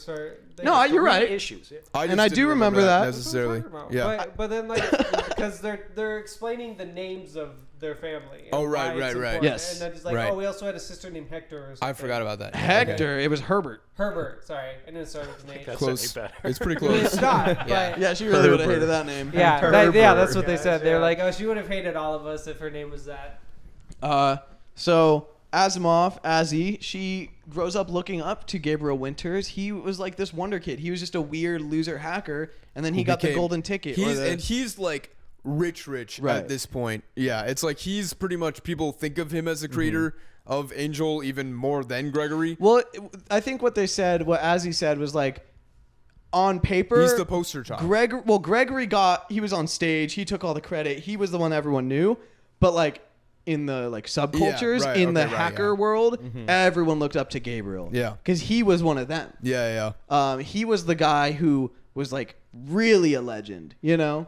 No, you're right. Issues. Yeah. I and just I didn't do remember that. necessarily. Yeah. But then like because they're explaining the names of their family. And Oh, right, why it's right, right. important. Yes. And then it's like, Right. oh, we also had a sister named Hector or something. I forgot about that. Hector, it was Herbert. Herbert. Sorry, I didn't start with his name. That's Close. any better. It's pretty I mean, close. it's not, but Yeah, she really would have Herbert. hated that name. yeah, that's what they Guys, said. They're yeah. like, oh, she would have hated all of us if her name was that. So Azzy, she grows up looking up to Gabriel Winters. He was like this wonder kid. He was just a weird loser hacker, and then he got the became- golden ticket. or the- He's like rich Right. at this point. Yeah, it's like he's pretty much, people think of him as the creator of Angel even more than Gregory. well, I think what Azzy said was like, on paper, He's the poster child. Gregory he was on stage. He took all the credit. He was the one everyone knew, but like in the like subcultures right, in the okay, right, hacker yeah. world, everyone looked up to Gabriel. Yeah. because he was one of them. Yeah. He was the guy who was like really a legend, you know?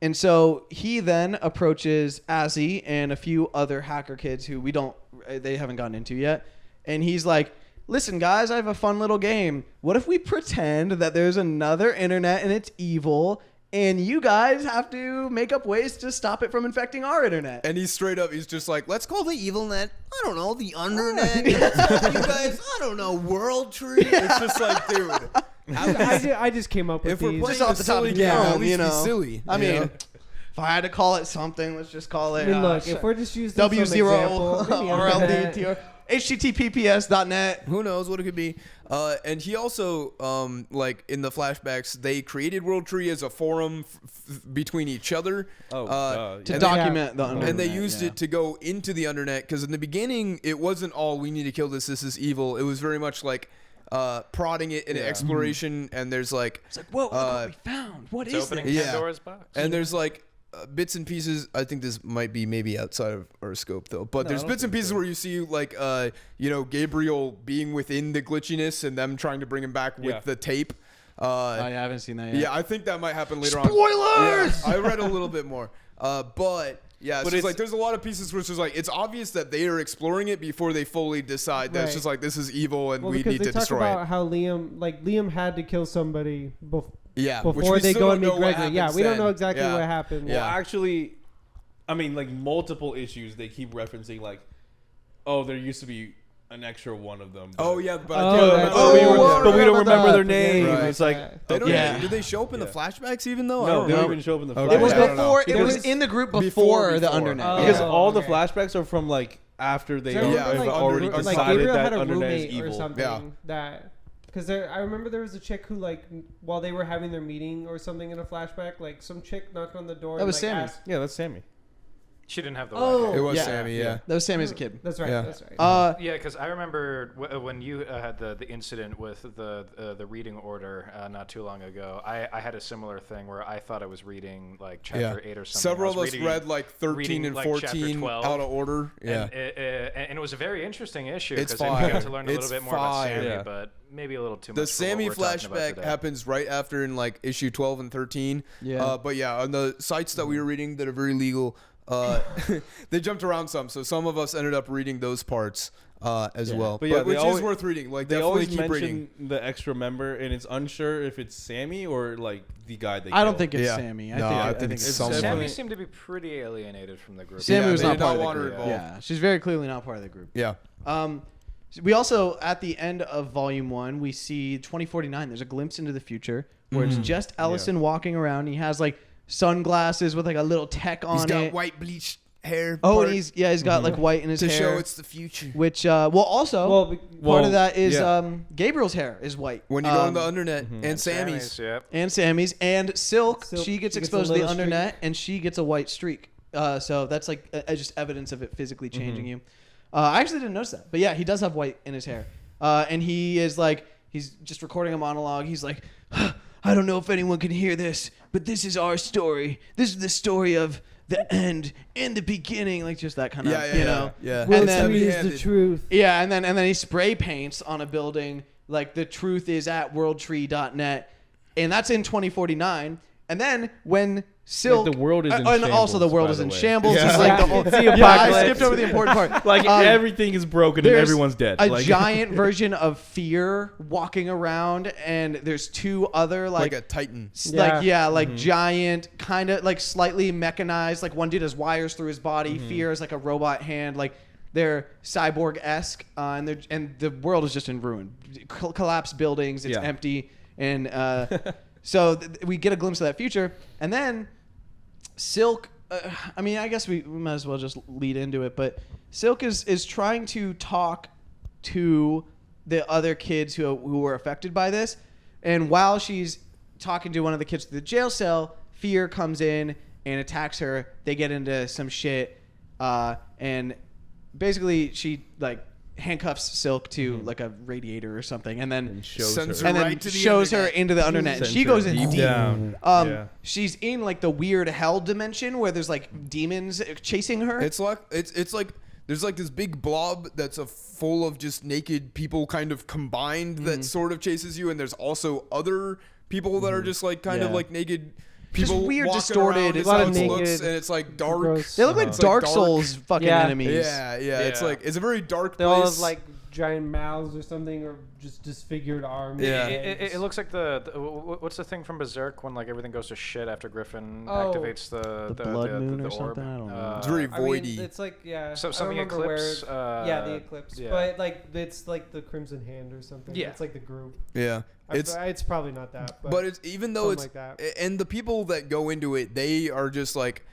And so he then approaches Azzy and a few other hacker kids who they haven't gotten into yet. And he's like, listen, guys, I have a fun little game. What if we pretend that there's another internet and it's evil, and you guys have to make up ways to stop it from infecting our internet? And he's just like, let's call the evil net, I don't know, the undernet. You guys, I don't know, World Tree. It's just like, dude. I just came up with If we're these. playing Just off a the top silly of game, the dome, at least you know. be silly. I you mean, know? if I had to call it something, let's just call it Look, if we're just using some W0RLDTR HTTPS.net. Who knows what it could be? And he also, like in the flashbacks, they created World Tree as a forum between each other. To and document the undernet. And they used it to go into the undernet because in the beginning it wasn't all we need to kill this is evil. It was very much like prodding it in exploration, and there's like It's like, whoa, look what we found. What It's is opening this? Yeah. Pandora's box. and there's like bits and pieces. I think this might be maybe outside of our scope though, but there's bits and pieces where you see like Gabriel being within the glitchiness and them trying to bring him back with the tape. I haven't seen that yet. Yeah, I think that might happen later on. Spoilers! Yeah, I read a little bit more, but yeah, But it's it's like there's a lot of pieces where it's just like it's obvious that they are exploring it before they fully decide that it's Right. just like this is evil and Well, we because need they to talk destroy about it. how Liam had to kill somebody Yeah, which before we they still go don't and know meet what Gregory. Yeah, happens we don't then. know exactly Yeah. what happened. Well, Yeah. actually, I mean, like multiple issues they keep referencing, like, oh, there used to be an extra one of them. But Oh yeah, but Oh, I can't that's- remember. Oh, but we don't remember their Forget name. about It's that. like, They don't Yeah. even, did they show up in the Yeah. flashbacks even though? I no, don't they don't remember. even show up in the Okay. It was flashbacks. before. It It was was in the group before, before the before. undernet. Oh. Because Yeah. all the okay. flashbacks are from like after they I have remember, like, already under- like decided Gabriel that had a undernet is roommate or evil. something Yeah. that because I remember there was a chick who like while they were having their meeting or something in a flashback, like some chick knocked on the door. That and, was like, Sammy. asked- Yeah, that's Sammy. She didn't have the Oh. white It hair. was Yeah. Sammy, yeah. That was Sammy as a kid. That's right. Yeah. That's right. Yeah, because I remember when you had the incident with the reading order not too long ago. I had a similar thing where I thought I was reading like chapter 8 or something. Several I of was us reading- read like 13 reading, and like, 14 chapter 12. out of order. Yeah. And it was a very interesting issue It's because we got fire. to learn a It's little bit more about fire. Sammy, Yeah. but maybe a little too much. The for what Sammy we're talking about flashback today. happens right after in like issue 12 and 13. Yeah. But yeah, on the sites that we were reading that are very legal, they jumped around some. So some of us ended up reading those parts as well. But yeah, they which is always- worth reading. Like They definitely always keep reading. mention the extra member, and it's unsure if it's Sammy or like the guy they I don't killed. think it's Yeah. Sammy. No, I think it's someone. Sammy definitely- seemed to be pretty alienated from the group. Sammy Yeah, was they not did part not of want the her group. involved. Yeah, she's very clearly not part of the group. Yeah. We also, at the end of Volume 1, we see 2049. There's a glimpse into the future where it's just Ellison walking around. He has like sunglasses with like a little tech on He's got it. white bleached hair. Oh, part and he's got like white in his to hair. show it's the future. Which, also, Well, part well, of that is yeah. Gabriel's hair is white. When you go on the internet and Sammy's. Sammy's, yep. And Sammy's. And Silk, Silk, she gets she gets a exposed to the little streak. undernet, and she gets a white streak. So that's like just evidence of it physically changing you. I actually didn't notice that. But yeah, he does have white in his hair. And he is like, he's just recording a monologue. He's like, I don't know if anyone can hear this, but this is our story. This is the story of the end and the beginning. Like just that kind of, Yeah, you know. yeah. Will And then- Tree is the heavy-handed. truth. Yeah, and then he spray paints on a building like the truth is at worldtree.net, and that's in 2049. And then when Silk, Like, the world is in and also the shambles, world by is the in way. shambles. Yeah. It's like the Yeah, whole, it's the yeah, I apocalypse. skipped over the important part. Like everything is broken and There's everyone's dead. A Like, giant version of Fear walking around, and there's two other Like a Titan. giant, kind of like slightly mechanized. Like one dude has wires through his body. Fear is like a robot hand. Like they're cyborg-esque, and the world is just in ruin. Collapsed buildings. It's empty, and so we get a glimpse of that future, and then Silk. I mean, I guess we might as well just lead into it, but Silk is trying to talk to the other kids who were affected by this, and while she's talking to one of the kids through the jail cell, Fear comes in and attacks her. They get into some shit, and basically she like handcuffs Silk to like a radiator or something, and then shows Sends her. and then right to the shows her internet. into the internet. And Sends she her goes in deep deep. down. She's in like the weird hell dimension where there's like demons chasing her. It's like it's like there's like this big blob that's full of just naked people kind of combined that sort of chases you, and there's also other people that are just like kind of Yeah. like naked Just people weird, walking distorted. around. A It's lot how of it looks, naked, and it's like dark. gross. They look like It's Dark like Souls fucking Yeah. enemies. Yeah, it's Yeah. like it's a very dark They place. all have like giant mouths or something, or just disfigured arms. Yeah. It looks like what's the thing from Berserk when like everything goes to shit after Griffin Oh. activates the blood moon or orb? something? I don't know. It's very I mean, voidy. it's like So I something don't remember eclipse. Where, the eclipse. yeah. But like it's like the Crimson Hand or something. Yeah. It's like the group. Yeah, It's probably not that. but it's even though it's something like that. and the people that go into it, they are just like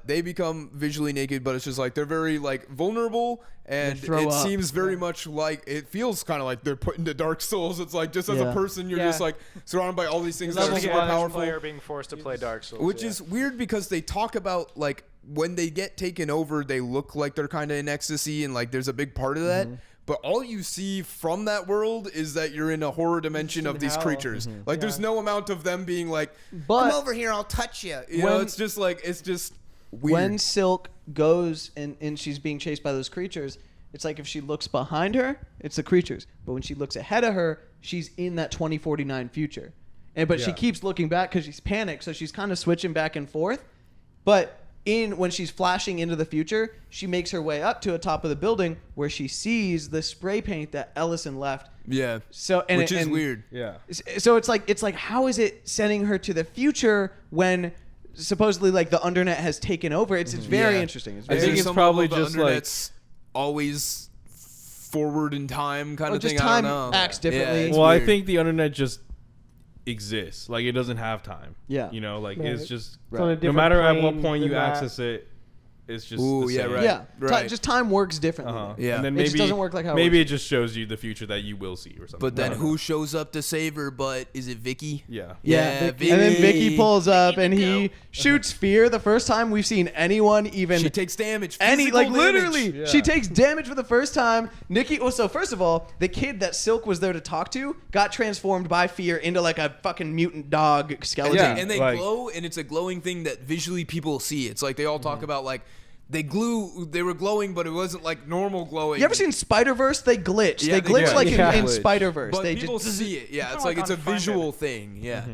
they become visually naked, but it's just like they're very like vulnerable, and They throw it up. seems very much like it feels kind of like they're put into Dark Souls. It's like just as a Yeah. person, you're Yeah. just like surrounded by all these things that are Level super one powerful. Player being forced to play Dark Souls, Which is weird because they talk about like when they get taken over, they look like they're kind of in ecstasy, and like there's a big part of that. But all you see from that world is that you're in a horror dimension in of these hell. creatures. Like there's no amount of them being like, But- "Come over here, I'll touch you." You know, it's just like it's just weird. When Silk goes and she's being chased by those creatures, it's like if she looks behind her, it's the creatures. But when she looks ahead of her, she's in that 2049 future. But she Yeah. keeps looking back because she's panicked, so she's kind of switching back and forth. But when she's flashing into the future, she makes her way up to the top of the building where she sees the spray paint that Ellison left. yeah, So which is weird. Yeah. So it's like how is it sending her to the future when supposedly like the undernet has taken over? It's very Yeah. interesting. It's I very think There's it's some probably level of just the like- internet's always forward in time kind Or of just thing. time I don't know. acts differently. Yeah, it's Well, I weird. think the internet just exists. Like it doesn't have time. Yeah. You know, like Right. it's just It's on a no different matter at what plane point you than that. access it, it's just Ooh, the yeah, same. right. yeah. right. Just time works differently. Uh-huh. Yeah. And then It maybe just doesn't work like how it maybe works. it just shows you the future that you will see or something. But then I don't know. who shows up to save her? But is it Vicky? Yeah. Yeah, Vicky. and then Vicky pulls up and he Vicky. shoots Fear. The first time we've seen anyone even She takes damage. any physical like damage. literally Yeah. she takes damage for the first time. Nikki. Well, so first of all, the kid that Silk was there to talk to got transformed by Fear into like a fucking mutant dog skeleton. Yeah. And they Like- glow, and it's a glowing thing that visually people see. It's like they all talk about like they were glowing, but it wasn't like normal glowing. You ever seen Spider-Verse? They glitch. Yeah, they they glitch do. like Yeah. in Glitch. Spider-Verse. But They people just, see it. Yeah, Kinda it's like like it's a Unfriended. visual thing. Yeah.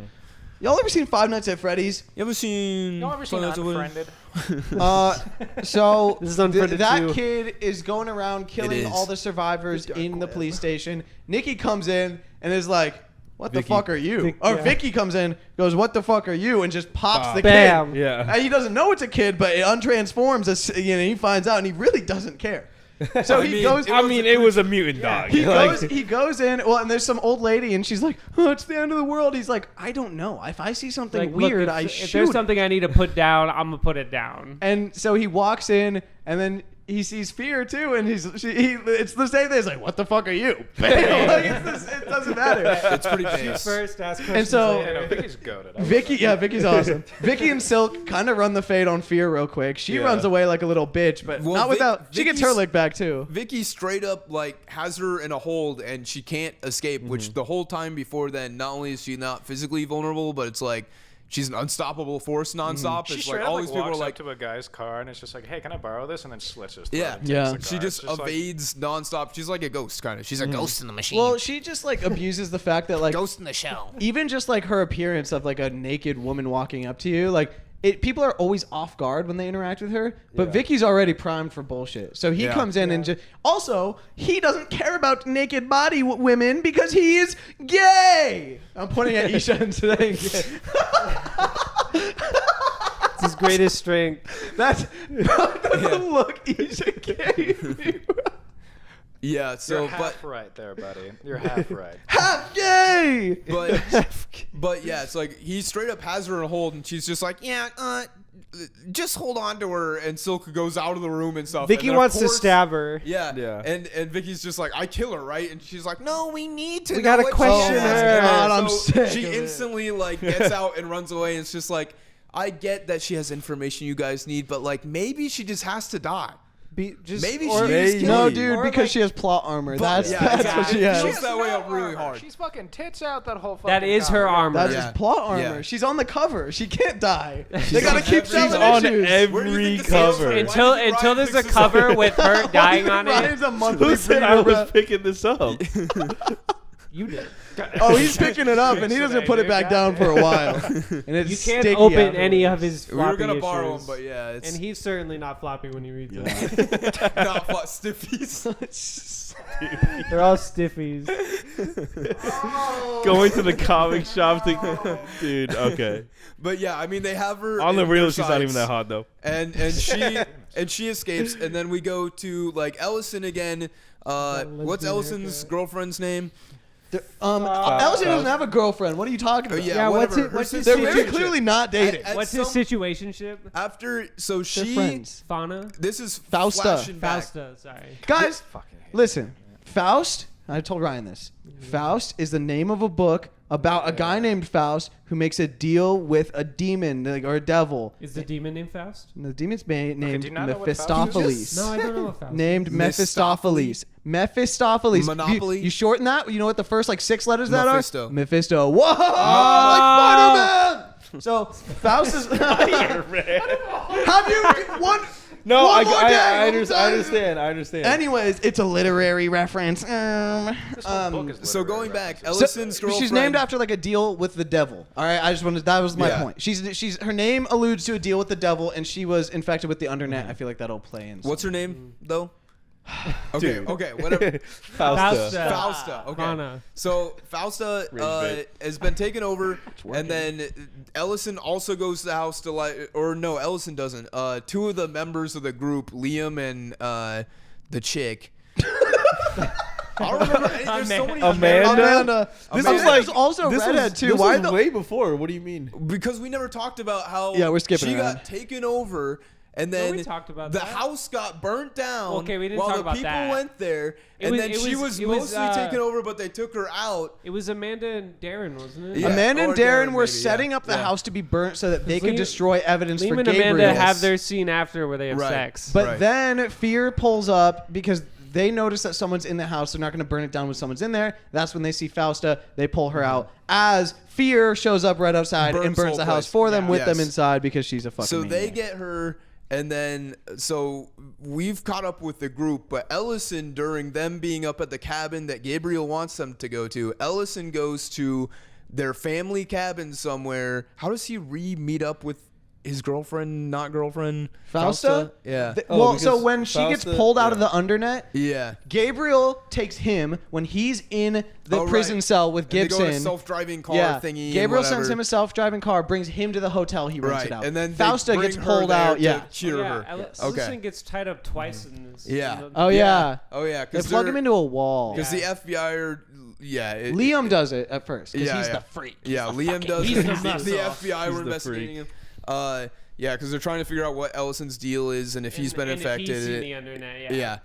y'all ever seen Five Nights at Freddy's? You ever seen? No, ever seen Unfriended? So This is Unfriended that too. kid is going around killing is. all the survivors in the police station. Nikki comes in and is like, "What Vicky. the fuck are you?" Vic- or yeah. Vicky comes in, goes, "What the fuck are you?" and just pops the Bam. kid. Yeah. And he doesn't know it's a kid, but it untransforms. He finds out, and he really doesn't care. So he mean, goes. it was a mutant dog. He Like- goes. He goes in. Well, and there's some old lady, and she's like, "Oh, it's the end of the world." He's like, "I don't know. If I see something Like, look, weird, if, I if shoot." there's something I need to put down, I'm gonna put it down. And so he walks in, and then he sees Fear too, and it's the same thing. It's like, "What the fuck are you?" Bam! Like, it doesn't matter. It's pretty base. First, ask questions so- later. Yeah, no, Vicky's goated. I love Vicky, that. yeah, Vicky's awesome. Vicky and Silk kind of run the fade on Fear real quick. She Yeah. runs away like a little bitch, but Well, not without. She gets her Vicky's- lick back too. Vicky straight up like has her in a hold and she can't escape. Which the whole time before then, not only is she not physically vulnerable, but it's like she's an unstoppable force nonstop. She It's straight like up all like these people are walks like, up to a guy's car and it's just like, hey, can I borrow this? And then slits his throat yeah, and takes Yeah. the She car. just It's like- evades nonstop. She's like a ghost kind of. She's a ghost in the machine. Well, she just like abuses the fact that like ghost in the shell. even just like her appearance of like a naked woman walking up to you, like people are always off guard when they interact with her, but Yeah. Vicky's already primed for bullshit. So he Yeah. comes in and just also he doesn't care about naked body women because he is gay. I'm pointing at Isha and saying It's his greatest strength. that's the look Isha gave me. Yeah. So, You're but half right there, buddy. You're half right. Half gay. but yeah, it's like he straight up has her in a hold, and she's just like, yeah, just hold on to her. And Silk goes out of the room and stuff. Vicky and then, of wants to course- stab her. Yeah, Yeah. And Vicky's just like, I kill her, right? And she's like, no, we need to. We know gotta what question she has. her. God, I'm So sick She of it. instantly like gets out and runs away. And it's just like, I get that she has information you guys need, but like maybe she just has to die. Maybe or- she Maybe. is No, killing. dude, Or, because like- she has plot armor. But- That's yeah, that's what she it has. feels that way no up really armor. hard. She's fucking tits out that whole fucking That is her comic. armor. That's Yeah. just plot armor. Yeah. She's on the cover. She can't die. They gotta on keep every- selling She's on issues. Where do you every think the sales cover. are? Why Until do you think until Ryan there's a picks this cover up? with her dying on it. Ryan's a monthly Who said I premium. was picking this up? You did. Oh, he's picking it up and he doesn't put it back down for a while. And it's You can't sticky open afterwards. any of his We were floppy gonna issues. borrow them, but yeah, it's And he's certainly not floppy when he reads them. not what stiffies. They're all stiffies. Going to the comic shop to, dude. Okay. But yeah, I mean they have her On the in real, their she's not even sights, that hot though. and she escapes, and then we go to like Ellison again. What's Ellison's girlfriend's name? Ellison doesn't have a girlfriend. What are you talking about? Yeah, what's whatever. it- what's Her his They're sister- very clearly not dating. At What's his some- situationship? After so They're she friends. Fauna? this is Fausta. flashing back. Fausta, sorry. Guys, Fucking hate listen. Faust, I told Ryan this. Faust is the name of a book about a guy named Faust who makes a deal with a demon or a devil. Is the demon named Faust? And the demon's named do you not know what Faust is? Mephistopheles. No, I don't know what Faust Named Mephistopheles. Mephistopheles. Monopoly? You shorten that. You know what the first like 6 letters that Mephisto. are? Mephisto. Whoa! Like Spider-Man. So Faust is. Have you one? No, one more day, I I'm sorry. understand. Anyways, it's a literary reference. This whole book is So literary going back, references. Ellison's girlfriend. She's named after like a deal with the devil. All right, I just wanted that was my Yeah. point. She's her name alludes to a deal with the devil, and she was infected with the undernet. I feel like that'll play in. What's her name though? Okay, Dude. okay, whatever. Fausta. Fausta. Okay. Fauna. So Fausta Rage bait. has been taken over, and then Ellison also goes to the house to like, or no, Ellison doesn't. 2 of the members of the group, Liam and the chick. I don't remember. There's so many. Amanda? This Amanda. is like also this redhead was, too. This Why was the? way before. What do you mean? Because we never talked about how Yeah, we're skipping she around. got taken over. And then we talked about the that. house got burnt down. Okay, we didn't while talk the about people that. went there, It and was- then it she was- was it was, mostly taken over, but they took her out. It was Amanda and Darren, wasn't it? Yeah. Amanda and or Darren Darren were maybe, setting yeah. up the Yeah. house to be burnt so that they could Liam- destroy evidence Liam for and Gabriel. Amanda have Yes. their scene after where they have Right. sex. But Right. then Fear pulls up because they notice that someone's in the house. They're not going to burn it down when someone's in there. That's when they see Fausta. They pull her out as Fear shows up right outside and Burns burns the the whole house place. for them Yeah. with them Yes. inside because she's a fucking So they maniac. get her, and then so we've caught up with the group. But Ellison, during them being up at the cabin that Gabriel wants them to go to, Ellison goes to their family cabin somewhere. How does he meet up with his girlfriend? Not girlfriend. Fausta? Yeah. Well, so because when she gets Fausta- pulled out of yeah. the undernet, Yeah. Gabriel takes him when he's in the Oh, right. prison cell with And they go to Gibson. self-driving car Yeah, thingy. and Gabriel whatever. sends him a self-driving car, brings him to the hotel he rents right, it out. and then they Fausta bring gets her pulled there out. to Yeah. cheer her. Ellison Okay. gets tied up twice in this. Yeah. in the- Oh yeah. Oh yeah. They plug him into a wall. because the FBI are. Yeah. Liam does it at first because Yeah, he's yeah. the freak. Yeah, Liam does. he's it. the the muscle. FBI He's were the investigating freak. him. Yeah, because they're trying to figure out what Ellison's deal is and if he's been and infected. If he's seen the internet, yeah.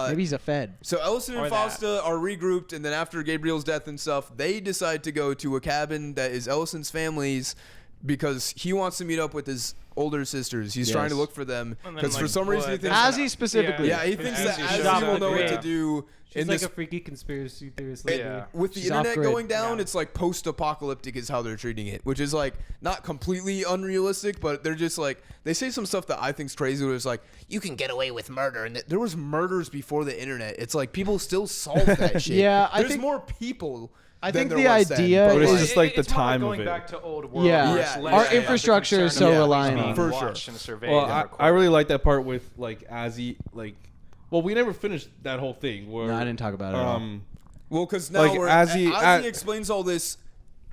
Maybe he's a Fed. So Ellison and Or that. Fausta are regrouped, and then after Gabriel's death and stuff, they decide to go to a cabin that is Ellison's family's because he wants to meet up with his older sisters. He's trying to Yes. look for them And then, because for like, some reason he what? thinks. Azzy specifically. Yeah, he thinks that Azzy Azzy shows up will at know the what to grave. do She's in like this. a freaky conspiracy theorist. It- lady. Yeah. With the She's internet off-grid. going down, Yeah. it's like post-apocalyptic is how they're treating it, which is like not completely unrealistic, but they're just like they say some stuff that I think's crazy. Where it's like you can get away with murder, and there was murders before the internet. It's like people still solve that shit. Yeah, I there's think- more people I than think there the was then, idea But it's is- just like the it's more time going of it. back to old world. Yeah. where it's Yeah. less Our about the infrastructure is concern so of reliant being on it. For watched sure. and surveyed Well, and I recorded. really like that part with like Azzy, like. Well, we never finished that whole thing. Where, No, I didn't talk about it at all. Well, because now Like, Ozzy Ozzy- explains all this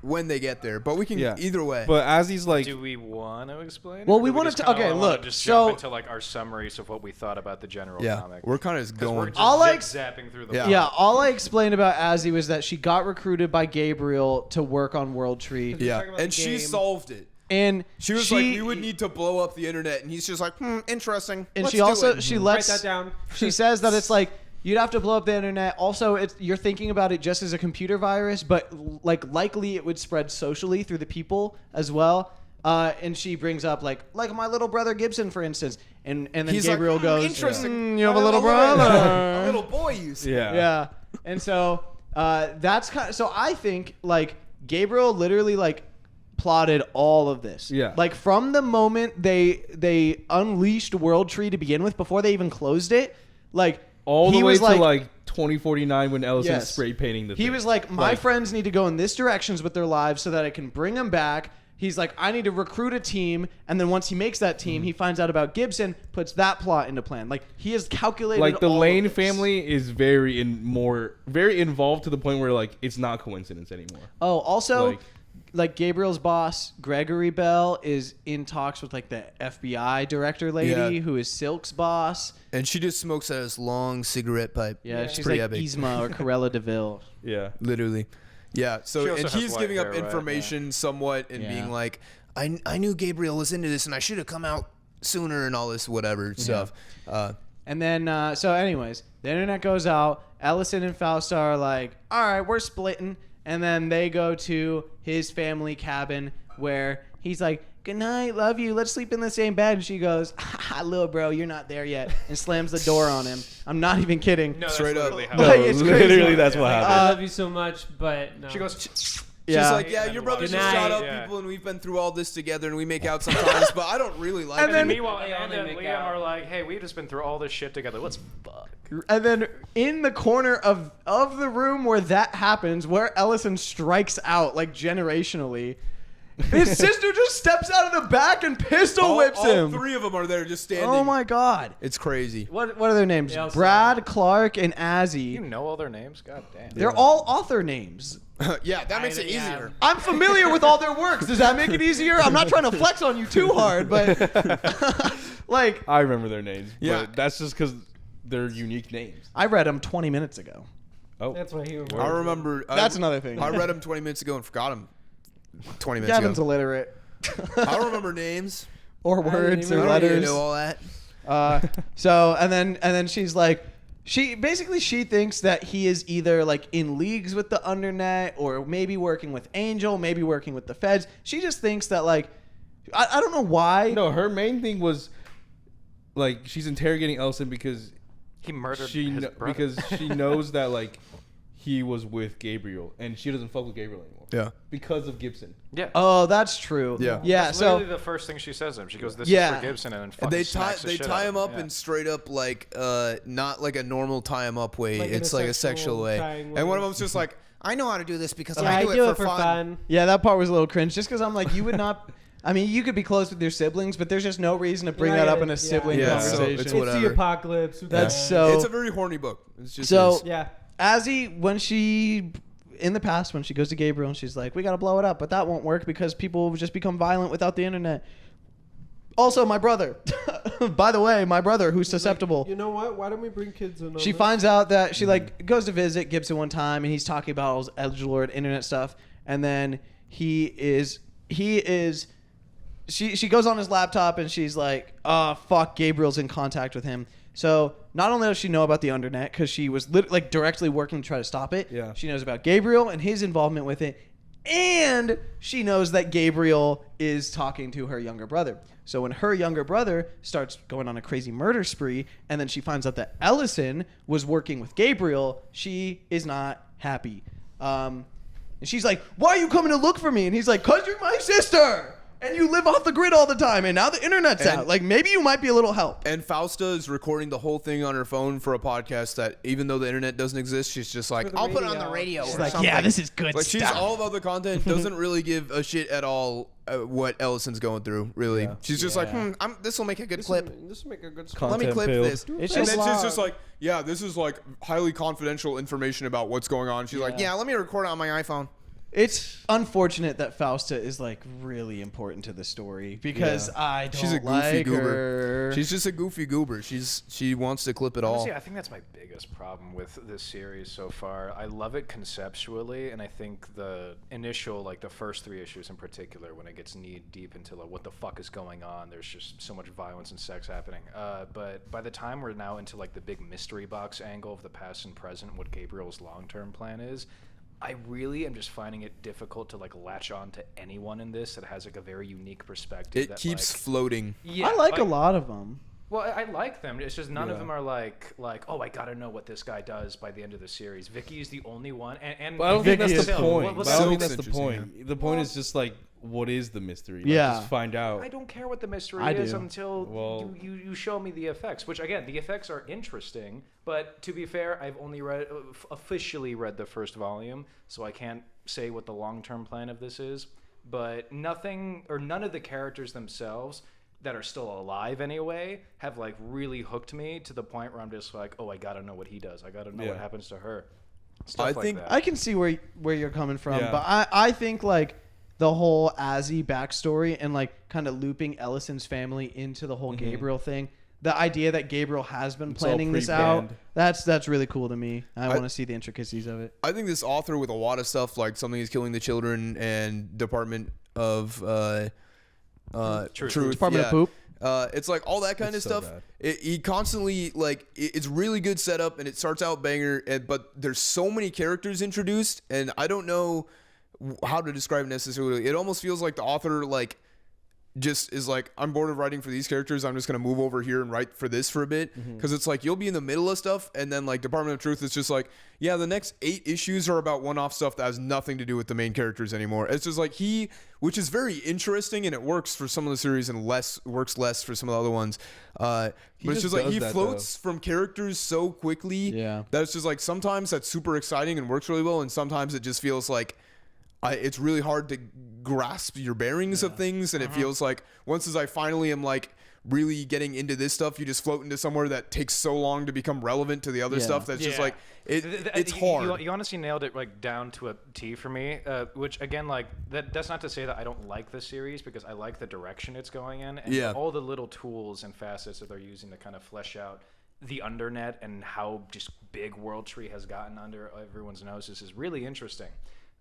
when they get there, but we can Yeah. either way. But Azzy's like, Do we want to explain? Well, it, or we do wanted just to- kinda okay, wanna look, just so- jump into like our summaries of what we thought about the general yeah, comic. we're kind of just 'Cause we're going. just All I- zip-zapping through the Yeah. book. Yeah, all I explained about Azzy was that she got recruited by Gabriel to work on World Tree, Yeah, talking about and the she game. solved it. and She was like, "We would need to blow up the internet," and he's just like, "Interesting." and Let's she do also it. she Write lets that down. she says that it's like you'd have to blow up the internet. Also, you're thinking about it just as a computer virus, but like likely it would spread socially through the people as well. And she brings up like my little brother Gibson, for instance, and then He's Gabriel like, goes, "Interesting. You have a little a brother." little boy, you see. yeah, Yeah. And so that's kind of, so I think like Gabriel literally like plotted all of this. Yeah. Like from the moment they unleashed World Tree to begin with, before they even closed it, like all the he way was to like 2049 when Ellison's Yes. spray painting the he thing. was like, my friends need to go in this directions with their lives so that I can bring them back. He's like, I need to recruit a team, and then once he makes that team, he finds out about Gibson, puts that plot into plan. Like he has calculated. like the all of Lane this. family is very involved to the point where like it's not coincidence anymore. Oh, also, Like- like Gabriel's boss, Gregory Bell, is in talks with like the FBI director lady, Yeah. who is Silk's boss. And she just smokes out this long cigarette pipe. Yeah, It's she's pretty like epic. Yzma or Corella Deville. Yeah. Literally. Yeah. She So also and has he's white giving up hair, right? information somewhat and Yeah. being like, I knew Gabriel was into this and I should have come out sooner and all this whatever stuff. And then, so anyways, the internet goes out. Ellison and Fausta are like, all right, we're splitting. And then they go to his family cabin where he's like, good night, love you, let's sleep in the same bed. And she goes, ha, little bro, you're not there yet. And slams the door on him. I'm not even kidding. No, that's Straight up. literally how No, Like, it's crazy. literally that's what happened. I love you so much, but no. She goes, She's Yeah. like, yeah, And your then brother's Good just shot night. up Yeah. people and we've been through all this together and we make out sometimes, but I don't really like And it. then- and meanwhile, They Amanda only and make Liam out. are like, hey, we've just been through all this shit together. Let's fuck. And then in the corner of the room where that happens, where Ellison strikes out like generationally, his sister just steps out of the back and pistol whips all him. three of them are there just standing. Oh my god. It's crazy. What are their names? They also- Brad, Clark, and Azzy. You know all their names? God damn. They're all author names. Yeah, that makes it Yeah. easier. I'm familiar with all their works. Does that make it easier? I'm not trying to flex on you too hard, but like I remember their names. Yeah. But that's just because they're unique names. I read them 20 minutes ago. Oh. That's why he. I remember. That's another thing. I read them 20 minutes ago and forgot them 20 minutes Gavin's ago. illiterate. I don't remember names. or didn't words even or I don't even letters. know all that. So and then she's like, she thinks that he is either like in leagues with the undernet or maybe working with Angel, maybe working with the feds. She just thinks that like, I don't know why. No, her main thing was like she's interrogating Ellison because He murdered she his brother. because she knows that like he was with Gabriel and she doesn't fuck with Gabriel anymore. Yeah. Because of Gibson. yeah. Oh, that's true. Yeah. Yeah. That's So literally the first thing she says to him. She goes, "This Yeah. is for Gibson," and then And fucking they smacks the they shit tie out him of up yeah. in straight up like not like a normal tie him up way. Like in It's a like a sexual sexual way. tying And one way. of them's just like, I know how to do this because Yeah, I do it for fun. yeah, that part was a little cringe. Just because I'm like, you would not. I mean, you could be close with your siblings, but there's just no reason to bring that up in a Yeah. sibling Yeah, so conversation. it's It's whatever. the apocalypse. Who That's cares? so. It's a very horny book. It's just So- is. Yeah. Azzy, when she, in the past, when she goes to Gabriel and she's like, we got to blow it up, but that won't work because people will just become violent without the internet. Also, my brother. By the way, my brother, who's susceptible. You know what? Why don't we bring kids in? On She this? finds out that she like goes to visit Gibson one time and he's talking about all his edgelord internet stuff. And then she goes on his laptop and she's like, oh, fuck, Gabriel's in contact with him. So not only does she know about the undernet because she was like directly working to try to stop it. Yeah. She knows about Gabriel and his involvement with it. And she knows that Gabriel is talking to her younger brother. So when her younger brother starts going on a crazy murder spree, and then she finds out that Ellison was working with Gabriel, she is not happy. And she's like, why are you coming to look for me? And he's like, 'cause you're my sister. And you live off the grid all the time, and now the internet's out. Like, maybe you might be a little help. And Fausta is recording the whole thing on her phone for a podcast that, even though the internet doesn't exist, she's just like, I'll put it on the radio. She's or like, something. yeah, this is good Like, stuff. she's all about the content, doesn't really give a shit at all what Ellison's going through, really. Yeah. She's just like, this will make a good clip. This will make a good Content Let me clip filled. this. It's And just then she's just like, yeah, this is like highly confidential information about what's going on. She's like, yeah, let me record it on my iPhone. It's unfortunate that Fausta is like really important to the story because I don't She's a goofy like goober. her. She's just a goofy goober. She wants to clip it all. Honestly, I think that's my biggest problem with this series so far. I love it conceptually, and I think the initial, like the first 3 issues in particular, when it gets knee deep into like what the fuck is going on, there's just so much violence and sex happening. But by the time we're now into like the big mystery box angle of the past and present, what Gabriel's long-term plan is, I really am just finding it difficult to like latch on to anyone in this that has like a very unique perspective. It keeps floating. Yeah, I like a lot of them. Well, I like them. It's just none of them are like, oh, I gotta know what this guy does by the end of the series. Vicky is the only one, and But I don't think Vicky that's the is point. What- But I don't think Silk's that's the interesting, point. The point is just like, what is the mystery? Like, Yeah. just find out. I don't care what the mystery I is do. until you show me the effects. Which again, the effects are interesting, but to be fair, I've only officially read the first volume, so I can't say what the long-term plan of this is. But none of the characters themselves that are still alive anyway have like really hooked me to the point where I'm just like, oh, I gotta know what he does. I gotta know what happens to her. Stuff I like think that. I can see where you're coming from, Yeah. but I think like the whole Azzy backstory and like kind of looping Ellison's family into the whole Gabriel thing. The idea that Gabriel has been It's all planning this out, pre-planned. that's really cool to me. I want to see the intricacies of it. I think this author with a lot of stuff like Something is Killing the Children and Department of Truth. Department of Poop. It's like all that kind It's of so stuff. bad. He constantly like it's really good setup and it starts out banger, but there's so many characters introduced and I don't know how to describe it necessarily. It almost feels like the author like just is like, I'm bored of writing for these characters. I'm just gonna move over here and write for this for a bit because it's like you'll be in the middle of stuff and then like Department of Truth is just like, yeah, the next 8 issues are about one-off stuff that has nothing to do with the main characters anymore. It's just like which is very interesting and it works for some of the series and works less for some of the other ones. But it's just like does he that, floats from characters so quickly that it's just like sometimes that's super exciting and works really well and sometimes it just feels like it's really hard to grasp your bearings of things and it feels like once as I finally am like really getting into this stuff, you just float into somewhere that takes so long to become relevant to the other stuff that's just like it's hard. You honestly nailed it like down to a T for me, which again, like that's not to say that I don't like this series because I like the direction it's going in and all the little tools and facets that they're using to kind of flesh out the undernet and how just big World Tree has gotten under everyone's noses is really interesting.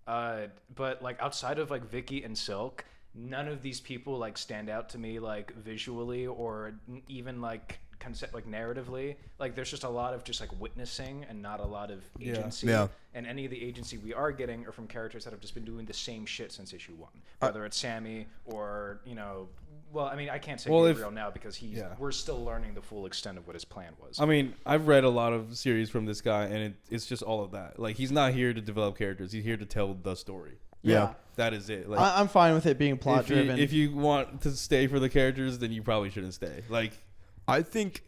But like outside of like Vicky and Silk, none of these people like stand out to me like visually or even like concept like narratively. Like there's just a lot of just like witnessing and not a lot of agency. Yeah. And any of the agency we are getting are from characters that have just been doing the same shit since issue 1. Whether it's Sammy or well, I mean, I can't say Gabriel now because we're still learning the full extent of what his plan was. I mean, I've read a lot of series from this guy, and it's just all of that. Like, he's not here to develop characters; he's here to tell the story. Yeah. That is it. Like, I'm fine with it being plot driven. If you want to stay for the characters, then you probably shouldn't stay. Like, I think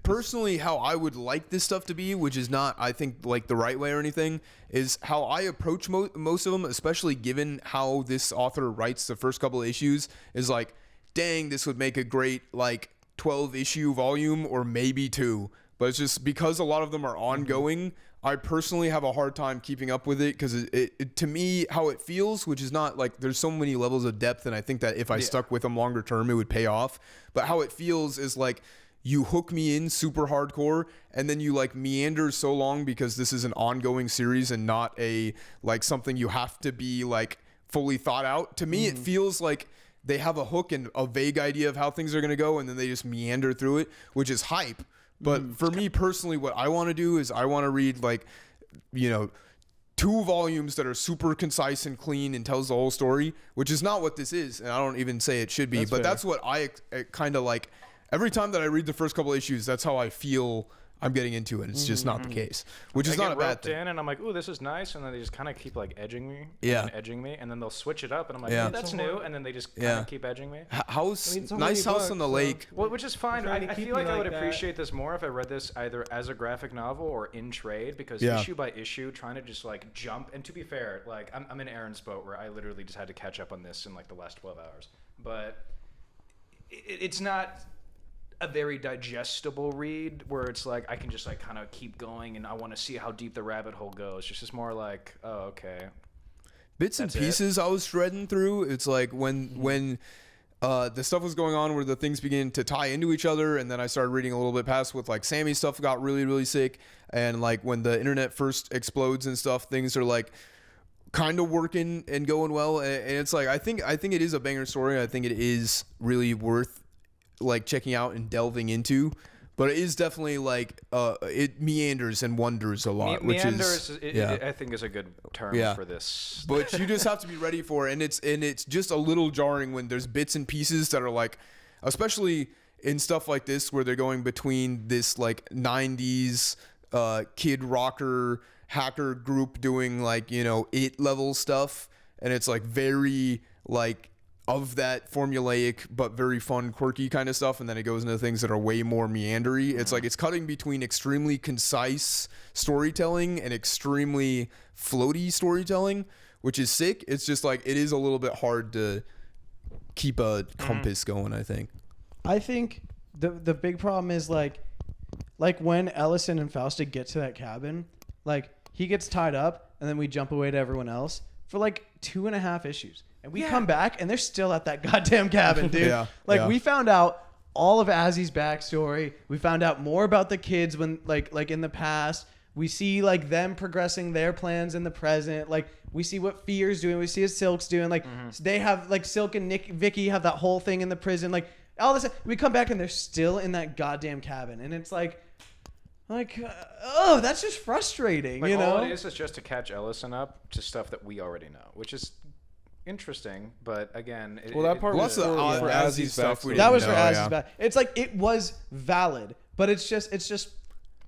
personally how I would like this stuff to be, which is not I think like the right way or anything, is how I approach most of them, especially given how this author writes the first couple of issues, is like, dang, this would make a great like 12 issue volume or maybe 2, but it's just because a lot of them are ongoing. I personally have a hard time keeping up with it because it to me how it feels, which is not like there's so many levels of depth, and I think that if I stuck with them longer term, it would pay off. But how it feels is like you hook me in super hardcore and then you like meander so long because this is an ongoing series and not a like something you have to be like fully thought out. To me, it feels like they have a hook and a vague idea of how things are going to go and then they just meander through it, which is hype. But for me personally, what I want to do is I want to read like, 2 volumes that are super concise and clean and tells the whole story, which is not what this is. And I don't even say it should be, but that's what I kind of like. Every time that I read the first couple issues, that's how I feel I'm getting into it. It's just not the case, which is I not get a bad roped thing. in, and I'm like, ooh, this is nice, and then they just kind of keep like edging me, Yeah. and edging me, and then they'll switch it up, and I'm like, Yeah. yeah, that's new, and then they just kind Yeah. of keep edging me. House, I mean, it's nice $100 house on the so- lake. Well, which is fine. Trying to I keep feel like you I would like that. appreciate this more if I read this either as a graphic novel or in trade, because Yeah. issue by issue, trying to just like jump. And to be fair, like I'm in Aaron's boat where I literally just had to catch up on this in like the last 12 hours. But it's not a very digestible read where it's like I can just like kind of keep going and I want to see how deep the rabbit hole goes. It's just more like, oh, okay. Bits and That's it. pieces I was shredding through. It's like when the stuff was going on where the things begin to tie into each other, and then I started reading a little bit past with like Sammy's stuff got really, really sick, and like when the internet first explodes and stuff, things are like kind of working and going well, and it's like I think it is a banger story. I think it is really worth like checking out and delving into, but it is definitely like it meanders and wonders a lot, which Meanders, is yeah. I think is a good term Yeah. for this. But you just have to be ready for it, and it's just a little jarring when there's bits and pieces that are like, especially in stuff like this where they're going between this like 90s kid rocker hacker group doing like, you know, it level stuff, and it's like very like of that formulaic but very fun quirky kind of stuff, and then it goes into things that are way more meandery. It's like it's cutting between extremely concise storytelling and extremely floaty storytelling, which is sick. It's just like it is a little bit hard to keep a compass going, I think. I think the big problem is like when Ellison and Fausta get to that cabin, like he gets tied up and then we jump away to everyone else for like 2.5 issues. And we come back and they're still at that goddamn cabin, dude. Yeah, like yeah. we found out all of Azzy's backstory. We found out more about the kids when like in the past. We see like them progressing their plans in the present. Like we see what Fear's doing. We see what Silk's doing. Like they have like Silk and Vicky have that whole thing in the prison. Like all this, we come back and they're still in that goddamn cabin. And it's like, oh, that's just frustrating, Like, you know? all it is just to catch Ellison up to stuff that we already know, which is interesting. But again, Well, that part Well, was that's the for Ozzy Azzy's stuff we backstory. That was for No, Azzy's yeah. back. It's like it was valid, but it's just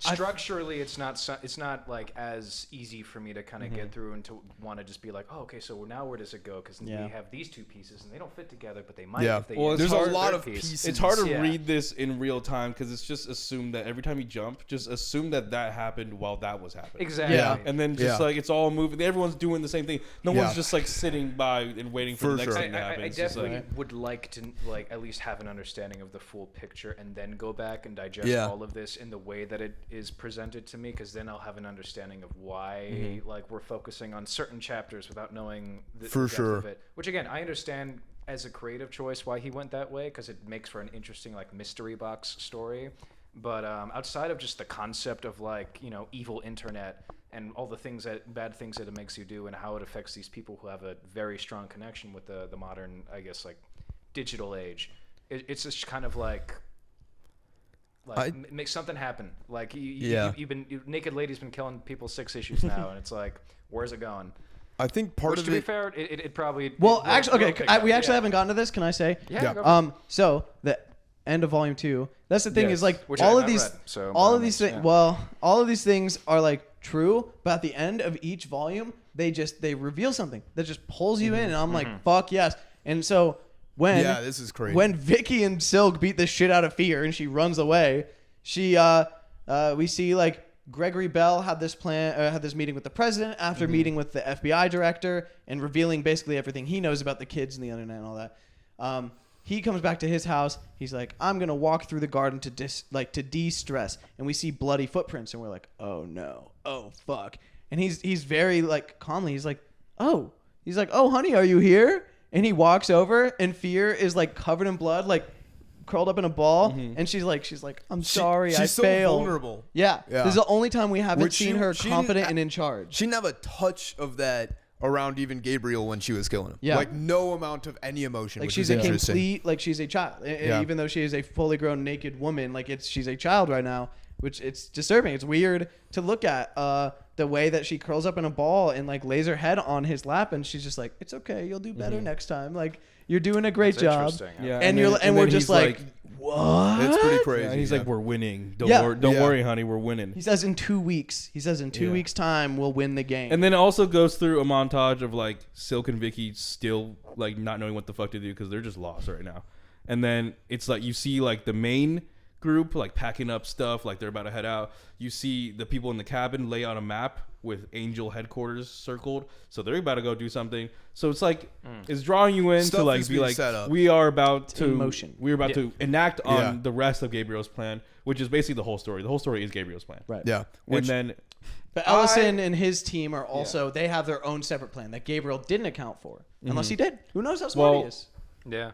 structurally it's not like as easy for me to kind of get through and to want to just be like, oh, okay, so now where does it go? Because Yeah. we have these two pieces and they don't fit together, but they might. Yeah. If they Well, use there's the a third lot of piece. pieces. It's hard to Yeah. read this in real time because it's just assumed that every time you jump, just assume that happened while that was happening. Exactly. Yeah. And then just Yeah. like it's all moving. Everyone's doing the same thing. No Yeah. one's just like sitting by and waiting for For the next sure. thing to happen. I It's just definitely like, would like to like at least have an understanding of the full picture and then go back and digest Yeah. all of this in the way that it is presented to me, because then I'll have an understanding of why like we're focusing on certain chapters without knowing For the depth sure. of it. Which again, I understand as a creative choice why he went that way, because it makes for an interesting like mystery box story. But outside of just the concept of like, you know, evil internet and all the things bad things that it makes you do and how it affects these people who have a very strong connection with the modern, I guess, like digital age, it's just kind of like make something happen. Like Naked Lady's been killing people 6 issues now, and it's like, where's it going? I think part Which, of to be it. fair, it probably Well, it actually, will okay, pick up, we actually yeah. haven't gotten to this. Can I say? Yeah. Go for it. So the end of volume 2. That's the thing Yes. is like Which I all have of not these, read, so all by of these all means, things. yeah. Well, all of these things are like true, but at the end of each volume, they reveal something that just pulls you in, and I'm like, fuck yes. And so when Yeah, this is crazy. when Vicky and Silk beat the shit out of Fear and she runs away, she we see like Gregory Bell had this meeting with the president after meeting with the FBI director and revealing basically everything he knows about the kids and the internet and all that. He comes back to his house. He's like, I'm going to walk through the garden to de-stress. And we see bloody footprints and we're like, oh no. Oh fuck. And he's very like calmly. He's like, oh, honey, are you here? And he walks over and Fear is like covered in blood, like curled up in a ball, and she's like, I'm sorry, I she's so failed. vulnerable. Yeah. Yeah. This is the only time we haven't Which seen she- her she confident didn't- and in charge. She didn't have a touch of that around even Gabriel when she was killing him. Yeah. Like no amount of any emotion. Like which she's is a interesting. complete, like she's a child. Yeah. Even though she is a fully grown naked woman, like she's a child right now. which it's disturbing. It's weird to look at. The way that she curls up in a ball and like lays her head on his lap, and she's just like, "It's okay, you'll do better next time. Like you're doing a great job." Interesting. Yeah, And we're just like, "What?" It's pretty crazy. Yeah, he's yeah. like, we're winning. Don't Yeah. worry, don't Yeah. worry, honey, we're winning. He says in 2 weeks. He says in 2 Yeah. weeks' time we'll win the game. And then it also goes through a montage of like Silk and Vicky still like not knowing what the fuck to do because they're just lost right now. And then it's like you see like the main group like packing up stuff, like they're about to head out. You see the people in the cabin lay out a map with Angel headquarters circled, so they're about to go do something. So it's like it's drawing you in Stuff to like is be being like set up. we are about to in motion. we're about to enact on Yeah. the rest of Gabriel's plan, which is basically the whole story. The whole story is Gabriel's plan. right. Yeah. Which, And then But Ellison and his team are also they have their own separate plan that Gabriel didn't account for, unless he did. Who knows how smart Well, he is? Yeah.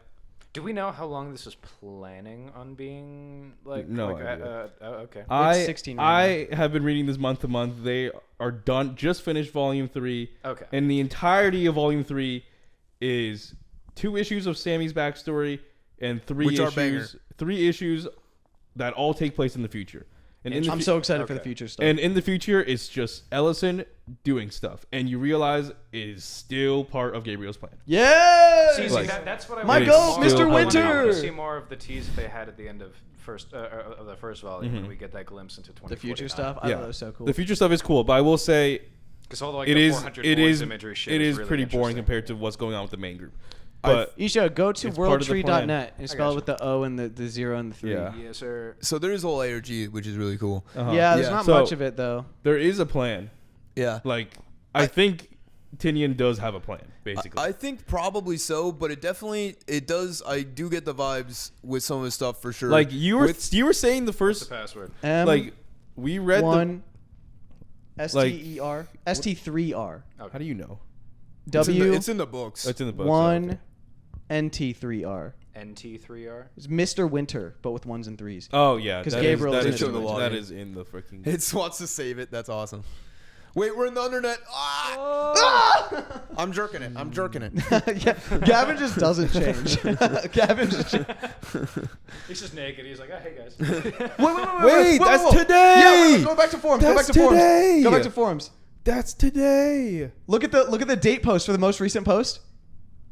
Do we know how long this is planning on being like? No like, idea. okay. I 16 right I have been reading this month to month. They are done. Just finished volume 3. Okay. And the entirety of volume 3 is 2 issues of Sammy's backstory and 3 Which are issues. banger. 3 issues that all take place in the future. And in the I'm fu- so excited for the Okay. future stuff. and in the future, it's just Ellison doing stuff, and you realize it is still part of Gabriel's plan. yeah. See, Like- that's what I My wanted goal, more. Mr. I wanted Winter! to see more of the tease they had at the end of the first volume when we get that glimpse into 2049. the future stuff. I thought that was so cool. The future stuff is cool, but I will say Because all the like it the is 400 it words is imagery shit it is really pretty boring interesting. compared to what's going on with the main group. But Isha, go to It's part of the plan. worldtree.net and spell it with the O and the 0 and the 3. Yeah. Yes, sir. so there is whole ARG, which is really cool. Yeah, there's Yeah. not So- much of it though. there is a plan. Yeah. Like I think Tinian does have a plan, basically. I think probably so, but it does. I do get the vibes with some of his stuff for sure. like you were saying the What's first the password? M like we read one the STER ST3R how do you know? W it's in the books. It's in the book. one NT3R. NT3R. It's Mr. Winter, but with 1s and 3s. Oh yeah, 'Cause that Gabriel is, is that, in is, the login. that is in the freaking. It wants to save it. That's awesome. Wait, we're in the undernet. Ah! I'm jerking it. Yeah, Gavin just doesn't change. Gavin just. He's just naked. He's like, oh, hey guys. Wait, that's whoa. today. Yeah, go back to forums. That's Go back to forums. today. Go back to forums. That's today. Look at the date post for the most recent post.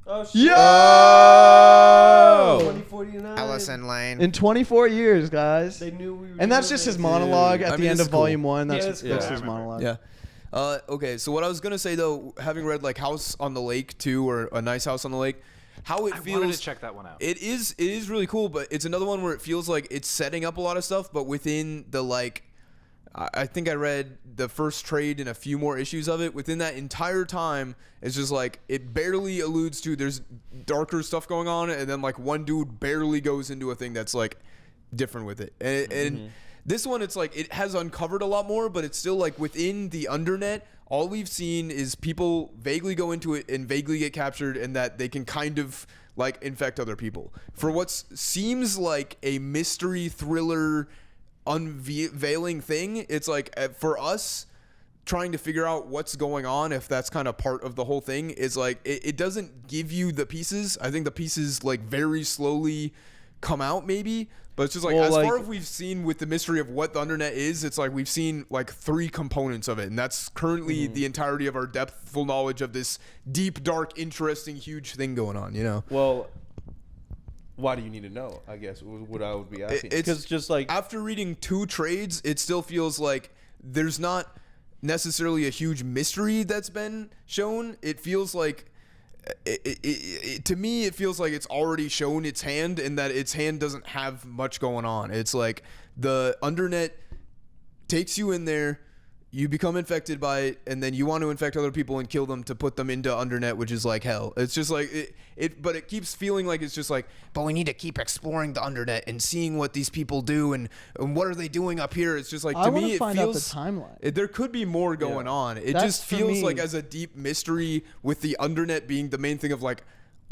Oh shit. Yo! Oh. 2049. Lane. In 24 years, guys. They knew we were. And that's doing just his it. monologue at I the mean, end it's of Volume cool. 1. That's, Yeah, it's that's cool. his I remember. monologue. Yeah. Okay, so what I was gonna say though, having read like House on the Lake too, or A Nice House on the Lake, how it I feels. wanted to check that one out. It is really cool, but it's another one where it feels like it's setting up a lot of stuff, but within the like, I think I read the first trade and a few more issues of it. Within that entire time, it's just like it barely alludes to there's darker stuff going on, and then like one dude barely goes into a thing that's like different with it, and this one it's like it has uncovered a lot more, but it's still like within the undernet. All we've seen is people vaguely go into it and vaguely get captured, and that they can kind of like infect other people for what seems like a mystery thriller unveiling thing. It's like for us trying to figure out what's going on, if that's kind of part of the whole thing, is like it doesn't give you the pieces. I think the pieces like very slowly come out maybe, but it's just like Well, as like- far as we've seen with the mystery of what the undernet is, it's like we've seen like 3 components of it, and that's currently the entirety of our depthful knowledge of this deep, dark, interesting, huge thing going on, you know. Well, why do you need to know? I guess what I would be asking. It's Because just like after reading 2 trades, it still feels like there's not necessarily a huge mystery that's been shown. It feels like to me, it feels like it's already shown its hand, and that its hand doesn't have much going on. It's like the undernet takes you in there, you become infected by it, and then you want to infect other people and kill them to put them into undernet, which is like hell. It's just like but it keeps feeling like it's just like, but we need to keep exploring the undernet and seeing what these people do and what are they doing up here. It's just like, I to want me to it find out the feels timeline. there could be more going on. It That's just for feels me. like as a deep mystery with the undernet being the main thing of like,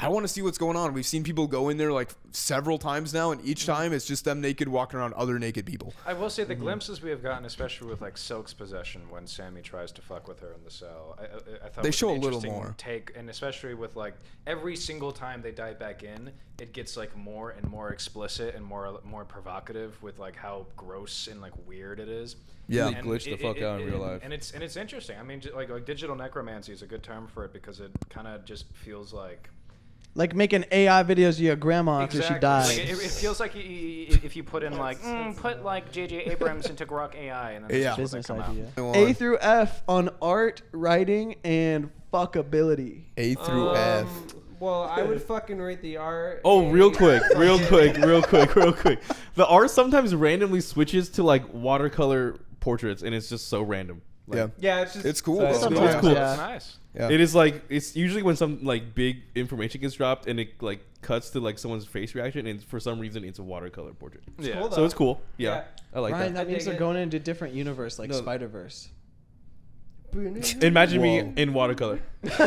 I want to see what's going on. We've seen people go in there like several times now, and each time it's just them naked walking around other naked people. I will say the glimpses we have gotten, especially with like Silk's possession when Sammy tries to fuck with her in the cell, I thought They was show an a little interesting more. take, and especially with like every single time they dive back in, it gets like more and more explicit and more provocative with like how gross and like weird it is. Yeah. Really glitch the fuck out in real life. And it's interesting. I mean, like digital necromancy is a good term for it because it kind of just feels like. Like making AI videos of your grandma after she dies. Like it feels like if you put in like put like J.J. Abrams into Grok AI and then Yeah. this is Business what they idea. come out. A through F on art, writing, and fuckability. A through F. Well, I would fucking rate the art. Oh, real quick. The art sometimes randomly switches to like watercolor portraits, and it's just so random. Like, Yeah. Yeah, it's just It's cool. That's though. sometimes, it's cool. yeah. It's nice. Yeah. It is like it's usually when some like big information gets dropped and it like cuts to like someone's face reaction, and for some reason it's a watercolor portrait. Yeah. cool, So it's though. cool. Yeah, I like Ryan, that. that means dig they're it. going into a different universe, like No. Spider-Verse. Imagine me Whoa. in watercolor. Put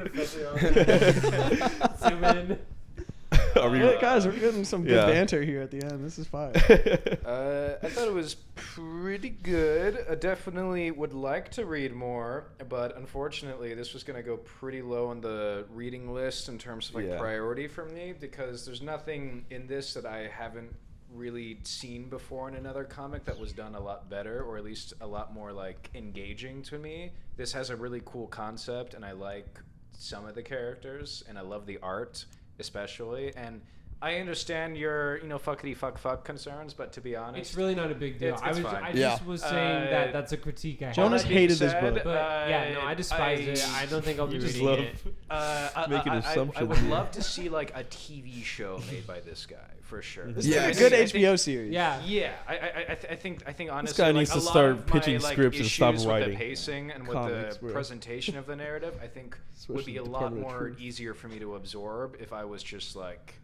a filter on. Zoom in. Are we? Hey, guys, we're getting some good Yeah. banter here at the end. This is fine. I thought it was pretty good. I definitely would like to read more, but unfortunately, this was going to go pretty low on the reading list in terms of like Yeah. priority for me because there's nothing in this that I haven't really seen before in another comic that was done a lot better, or at least a lot more like engaging to me. This has a really cool concept, and I like some of the characters, and I love the art especially, and I understand your fuckity fuck concerns, but to be honest, It's really not a big deal. It's fine. I Yeah. just was saying that that's a critique I Jonas had. That being hated this book. But yeah, no, I despise it. I don't think I'll be You just reading love it. making I assumptions. would love to see like a TV show made by this guy for sure. This Yeah. is a good I think- HBO series. Yeah. Yeah, I think honestly, guy like, needs a to lot start of pitching my, like, scripts and stop issues writing with the pacing and with comics, the bro. presentation of the narrative, I think would Especially be a the lot Department of more Truth. easier for me to absorb if I was just like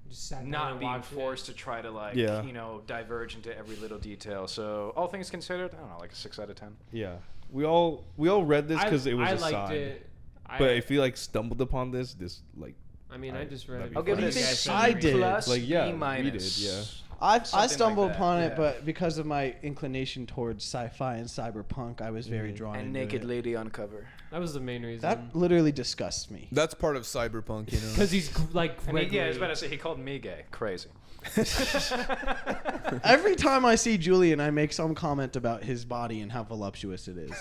Just sat down not and being watched it. forced to try to like Yeah. diverge into every little detail. So all things considered, I don't know, like a 6 out of 10. Yeah, we all read this because it was I a liked side. it. But if you like stumbled upon this like I mean, I just read that'd it. be I'll give fine. it a think C I did? plus, Like, yeah, B we minus. did, yeah. I Something stumbled like that, upon it, yeah. but because of my inclination towards sci-fi and cyberpunk, I was very drawn And into naked it. lady on cover. That was the main reason. That literally disgusts me. That's part of cyberpunk, you know. Because he's like I mean, yeah, I was Gregory. about to say he called me gay. Crazy. Every time I see Julian, I make some comment about his body and how voluptuous it is,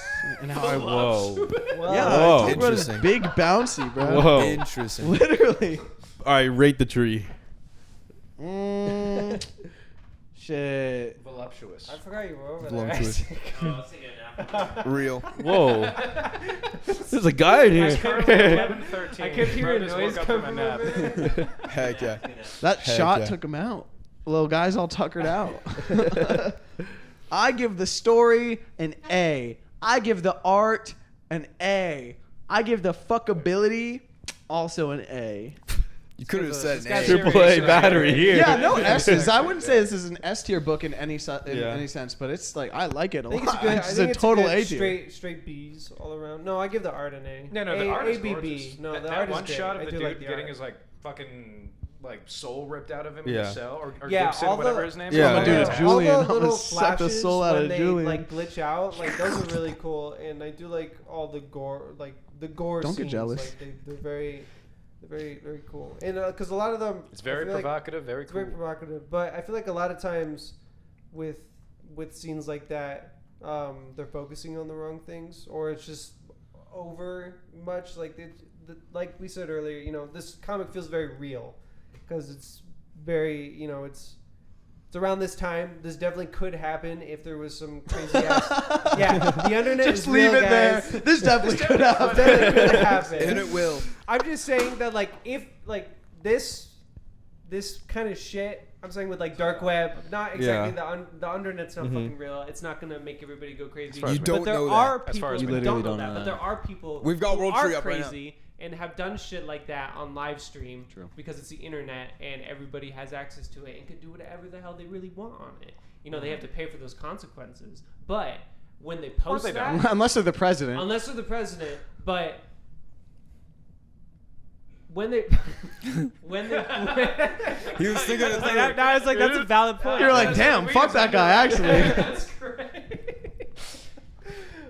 and how I whoa. yeah, Whoa. I talk about his Interesting. big bouncy, bro. Whoa. Interesting. Literally. All right, rate the tree. Shit. Voluptuous. I forgot you were over Voluptuous. there. Real. Whoa. There's a guy in It's currently here. 11:13. I kept hearing Bro just noise woke up come from from a nap. over there. Heck yeah. That Heck shot yeah. took him out. Little guy's all tuckered out. I give the story an A. I give the art an A. I give the fuckability also an A. You could have said This an guy's A. Triple A battery here. Yeah, no S's. I wouldn't say this is an S tier book in any Yeah. any sense, but it's like I like it a I think lot. it's good. It's I a think it's total good A tier. straight B's all around. No, I give the art an A. No, the A, art is ABB. gorgeous. No, that, the that art one is great. shot of I the do dude like the getting art. his like fucking like soul ripped out of him in Yeah. the cell, or Yeah, Gibson, all the- whatever his name Yeah, is. dude, it's all Julian. the I'm gonna little suck the flashes soul out when of they Julian. like glitch out, like those are really cool, and I do like all the gore, like the gore Don't get scenes. jealous. Like they're very cool, and because a lot of them, It's very I feel like provocative, very it's cool. very provocative. But I feel like a lot of times with scenes like that, they're focusing on the wrong things, or it's just over much. Like like we said earlier, this comic feels very real because it's very, it's around this time. This definitely could happen if there was some crazy ass. Yeah, the internet Just is leave real, it guys. there. This definitely could happen. Definitely could happen. And it will. I'm just saying that, like, if like this kind of shit, I'm saying with like dark web, not exactly the internet's not fucking real. It's not gonna make everybody go crazy. far as You we don't But there know are that. As far people as who we know. don't You know literally that, don't but know there that. are people We've got who World are Tree up right now. crazy and have done shit like that on live stream True. because it's the internet and everybody has access to it and can do whatever the hell they really want on it. They have to pay for those consequences. But when they post they that, don't. Unless they're the president. unless they're the president, but when they He was thinking of I was like, that's a valid point. You're like, damn, fuck that guy. Actually, That's great.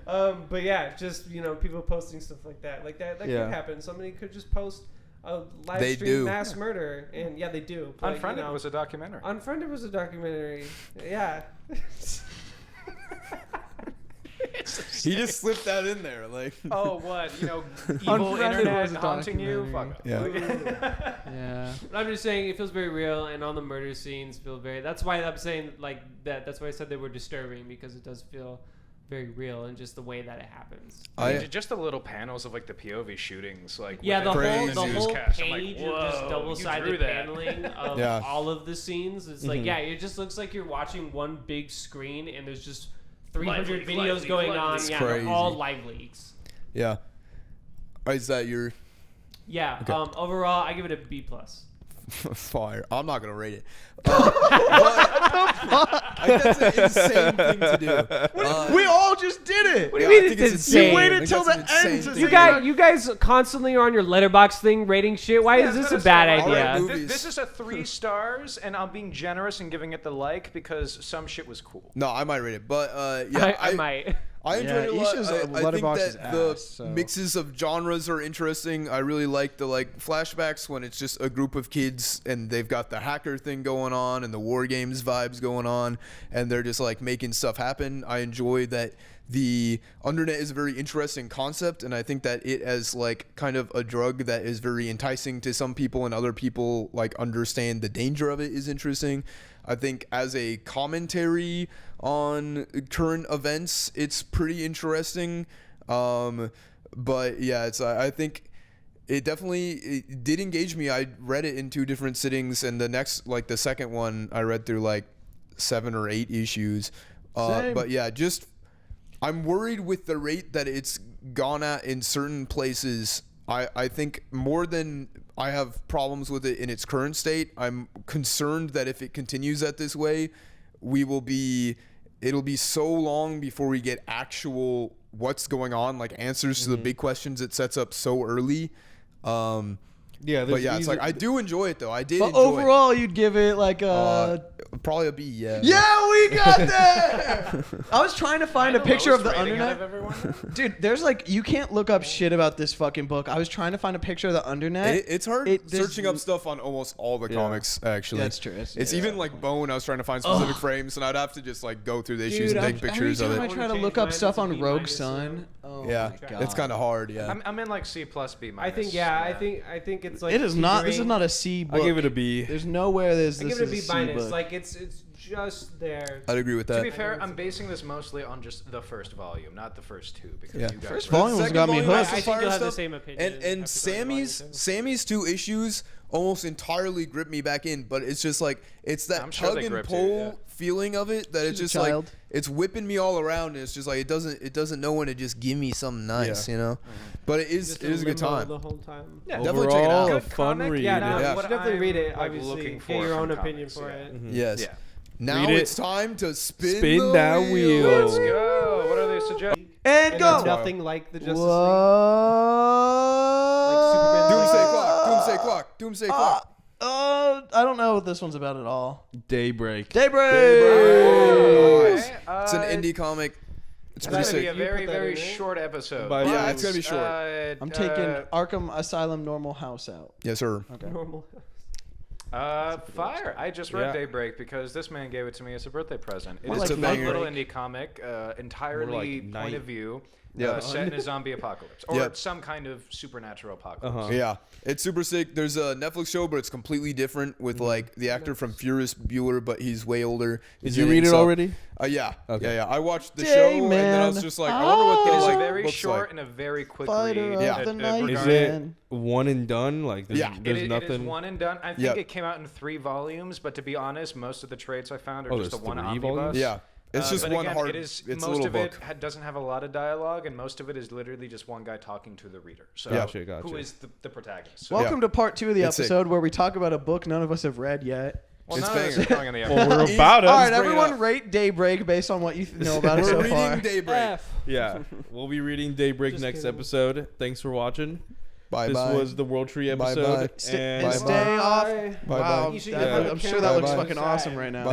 But yeah, just people posting stuff like that. Like that Yeah. could happen. Somebody could just post a live They stream do. mass murder, and yeah, they do. But, Unfriended was a documentary. Unfriended was a documentary. Yeah. He just slipped that in there, like. Oh, what? Evil Unfriended internet was a haunting you? documentary. Fuck off. Yeah. yeah. But I'm just saying it feels very real, and all the murder scenes feel very. That's why I'm saying like that. That's why I said they were disturbing, because it does feel very real, and just the way that it happens. Just the little panels of like the POV shootings, like Yeah, the within whole newscast. I'm page like, of just whoa, you double-sided drew that. paneling of Yeah. all of the scenes. It's like, yeah, it just looks like you're watching one big screen, and there's just 300 Lively, videos lively, going lively. on. It's Yeah, they're crazy. all live leaks. Yeah. Is that your Yeah. Okay. Overall, I give it a B+. fire? I'm not gonna rate it. That's an insane thing to do. We all just did it. What do you mean I think it's it's insane? You waited I think till that's the an insane end to thing. say You guys constantly are on your letterbox thing rating shit. Why is this a bad idea? Alright, This, movies. this is a 3 stars, and I'm being generous and giving it the like because some shit was cool. No, I might rate it, but yeah, I might. I enjoyed Yeah, it a lot. Isha's I think letterbox that is the ass, so. mixes of genres are interesting. I really like the flashbacks when it's just a group of kids and they've got the hacker thing going on and the war games vibes going on, and they're just like making stuff happen. I enjoy that the Undernet is a very interesting concept, and I think that it as like kind of a drug that is very enticing to some people, and other people like understand the danger of it is interesting. I think as a commentary on current events, it's pretty interesting. But yeah, I think it did engage me. I read it in 2 different sittings, and the second one I read through like 7 or 8 issues. Same. But yeah, just I'm worried with the rate that it's gone at in certain places. I think more than I have problems with it in its current state, I'm concerned that if it continues at this way, it'll be so long before we get actual what's going on, like answers to the big questions it sets up so early. Yeah, But yeah, it's like I do enjoy it though. I did But enjoy overall, you'd give it like it. a. Probably a B, yeah. Yeah, we got there. I was trying to find a picture of the Undernet. Undernet. Dude, there's like, you can't look up shit about this fucking book. I was trying to find a picture of the Undernet. It's hard there's- searching up stuff on almost all the comics, actually. Yeah, that's true. It's even like Bone. I was trying to find specific frames, and I'd have to just like go through the issues and take pictures of every time it. I try to Change look up mine stuff to on B Rogue minus, Sun. Oh Yeah, my God. it's kind of hard. Yeah, I'm in like C plus B minus. I think I think it's like It is not. This is teetering. not a C book. I give it a B. There's nowhere there's I this give it a is B C minus. book. Like it's just there. I'd agree with To that. be fair, I'm basing this mostly on just the first volume, not the first 2, because Yeah. you guys First were- volume was Second got me volume has hooked. I some think fire you'll have the stuff, same opinion. And after going to Sammy's 2 issues almost entirely gripped me back in, but it's just like it's that I'm sure tug they and gripped you, pull yeah. feeling of it that it's She's a just like child. it's whipping me all around, and it's just like it doesn't know when to just give me something nice, Yeah. you know. But it is Just it is a good limbo time. the whole time. Yeah, Definitely check it Overall, out. a Good fun comic. read. Yeah, no, Yeah. you should definitely read it. I'm, like, Obviously, looking get for your from own opinion comics, for yeah. it. Yes. Yeah. Now Read it's it. time to spin Spin that wheel. Let's go. What are they suggesting? And And go. it's nothing like the Justice League. What? Doomsday clock. Doomsday clock. I don't know what this one's about at all. Daybreak. Daybreak. Okay, It's an indie comic. It's pretty It's gonna be sick. a very, You put that very in it? short episode. But yeah, it's gonna be short. I'm taking Arkham Asylum Normal House out. Yes, sir. Okay. Normal. Fire. I just read Yeah. Daybreak because this man gave it to me as a birthday present. It Well, is like a fun banger. little indie comic, entirely like point night. of view, Yeah. set in a zombie apocalypse or Yep. some kind of supernatural apocalypse. Uh-huh. Yeah, it's super sick. There's a Netflix show, but it's completely different with like the actor from Ferris Bueller, but he's way older. Did you read it already? Yeah. Okay. Yeah. I watched the Day show, and then I man. was just like, I wonder what It the is like very looks short like. and a very quick Fighter read. of Yeah. the night. Is man. it one and done? Like, there's, Yeah. there's It nothing. is one and done. I think Yep. it came out in 3 volumes, but to be honest, most of the traits I found are Oh, just the there's one 3 omnibus. volumes? Yeah, it's just but one again, hard. It is, It's a most little of book. it doesn't have a lot of dialogue, and most of it is literally just one guy talking to the reader. So Gotcha. who is the protagonist? So, Welcome to part 2 of the It's sick. episode where we talk about a book none of us have read yet. well, It's none of us banger. are going on the Well, episode. we're about it. All right, bring it everyone up. rate Daybreak based on what you know about it We're so reading far. Daybreak. Yeah, we'll be reading Daybreak Just next kidding. episode. Thanks for watching. Bye This bye. was the World Tree Bye episode. bye. And And stay off. Bye wow. bye. You should that- get I'm sure that looks Bye-bye. fucking awesome right now. Bye.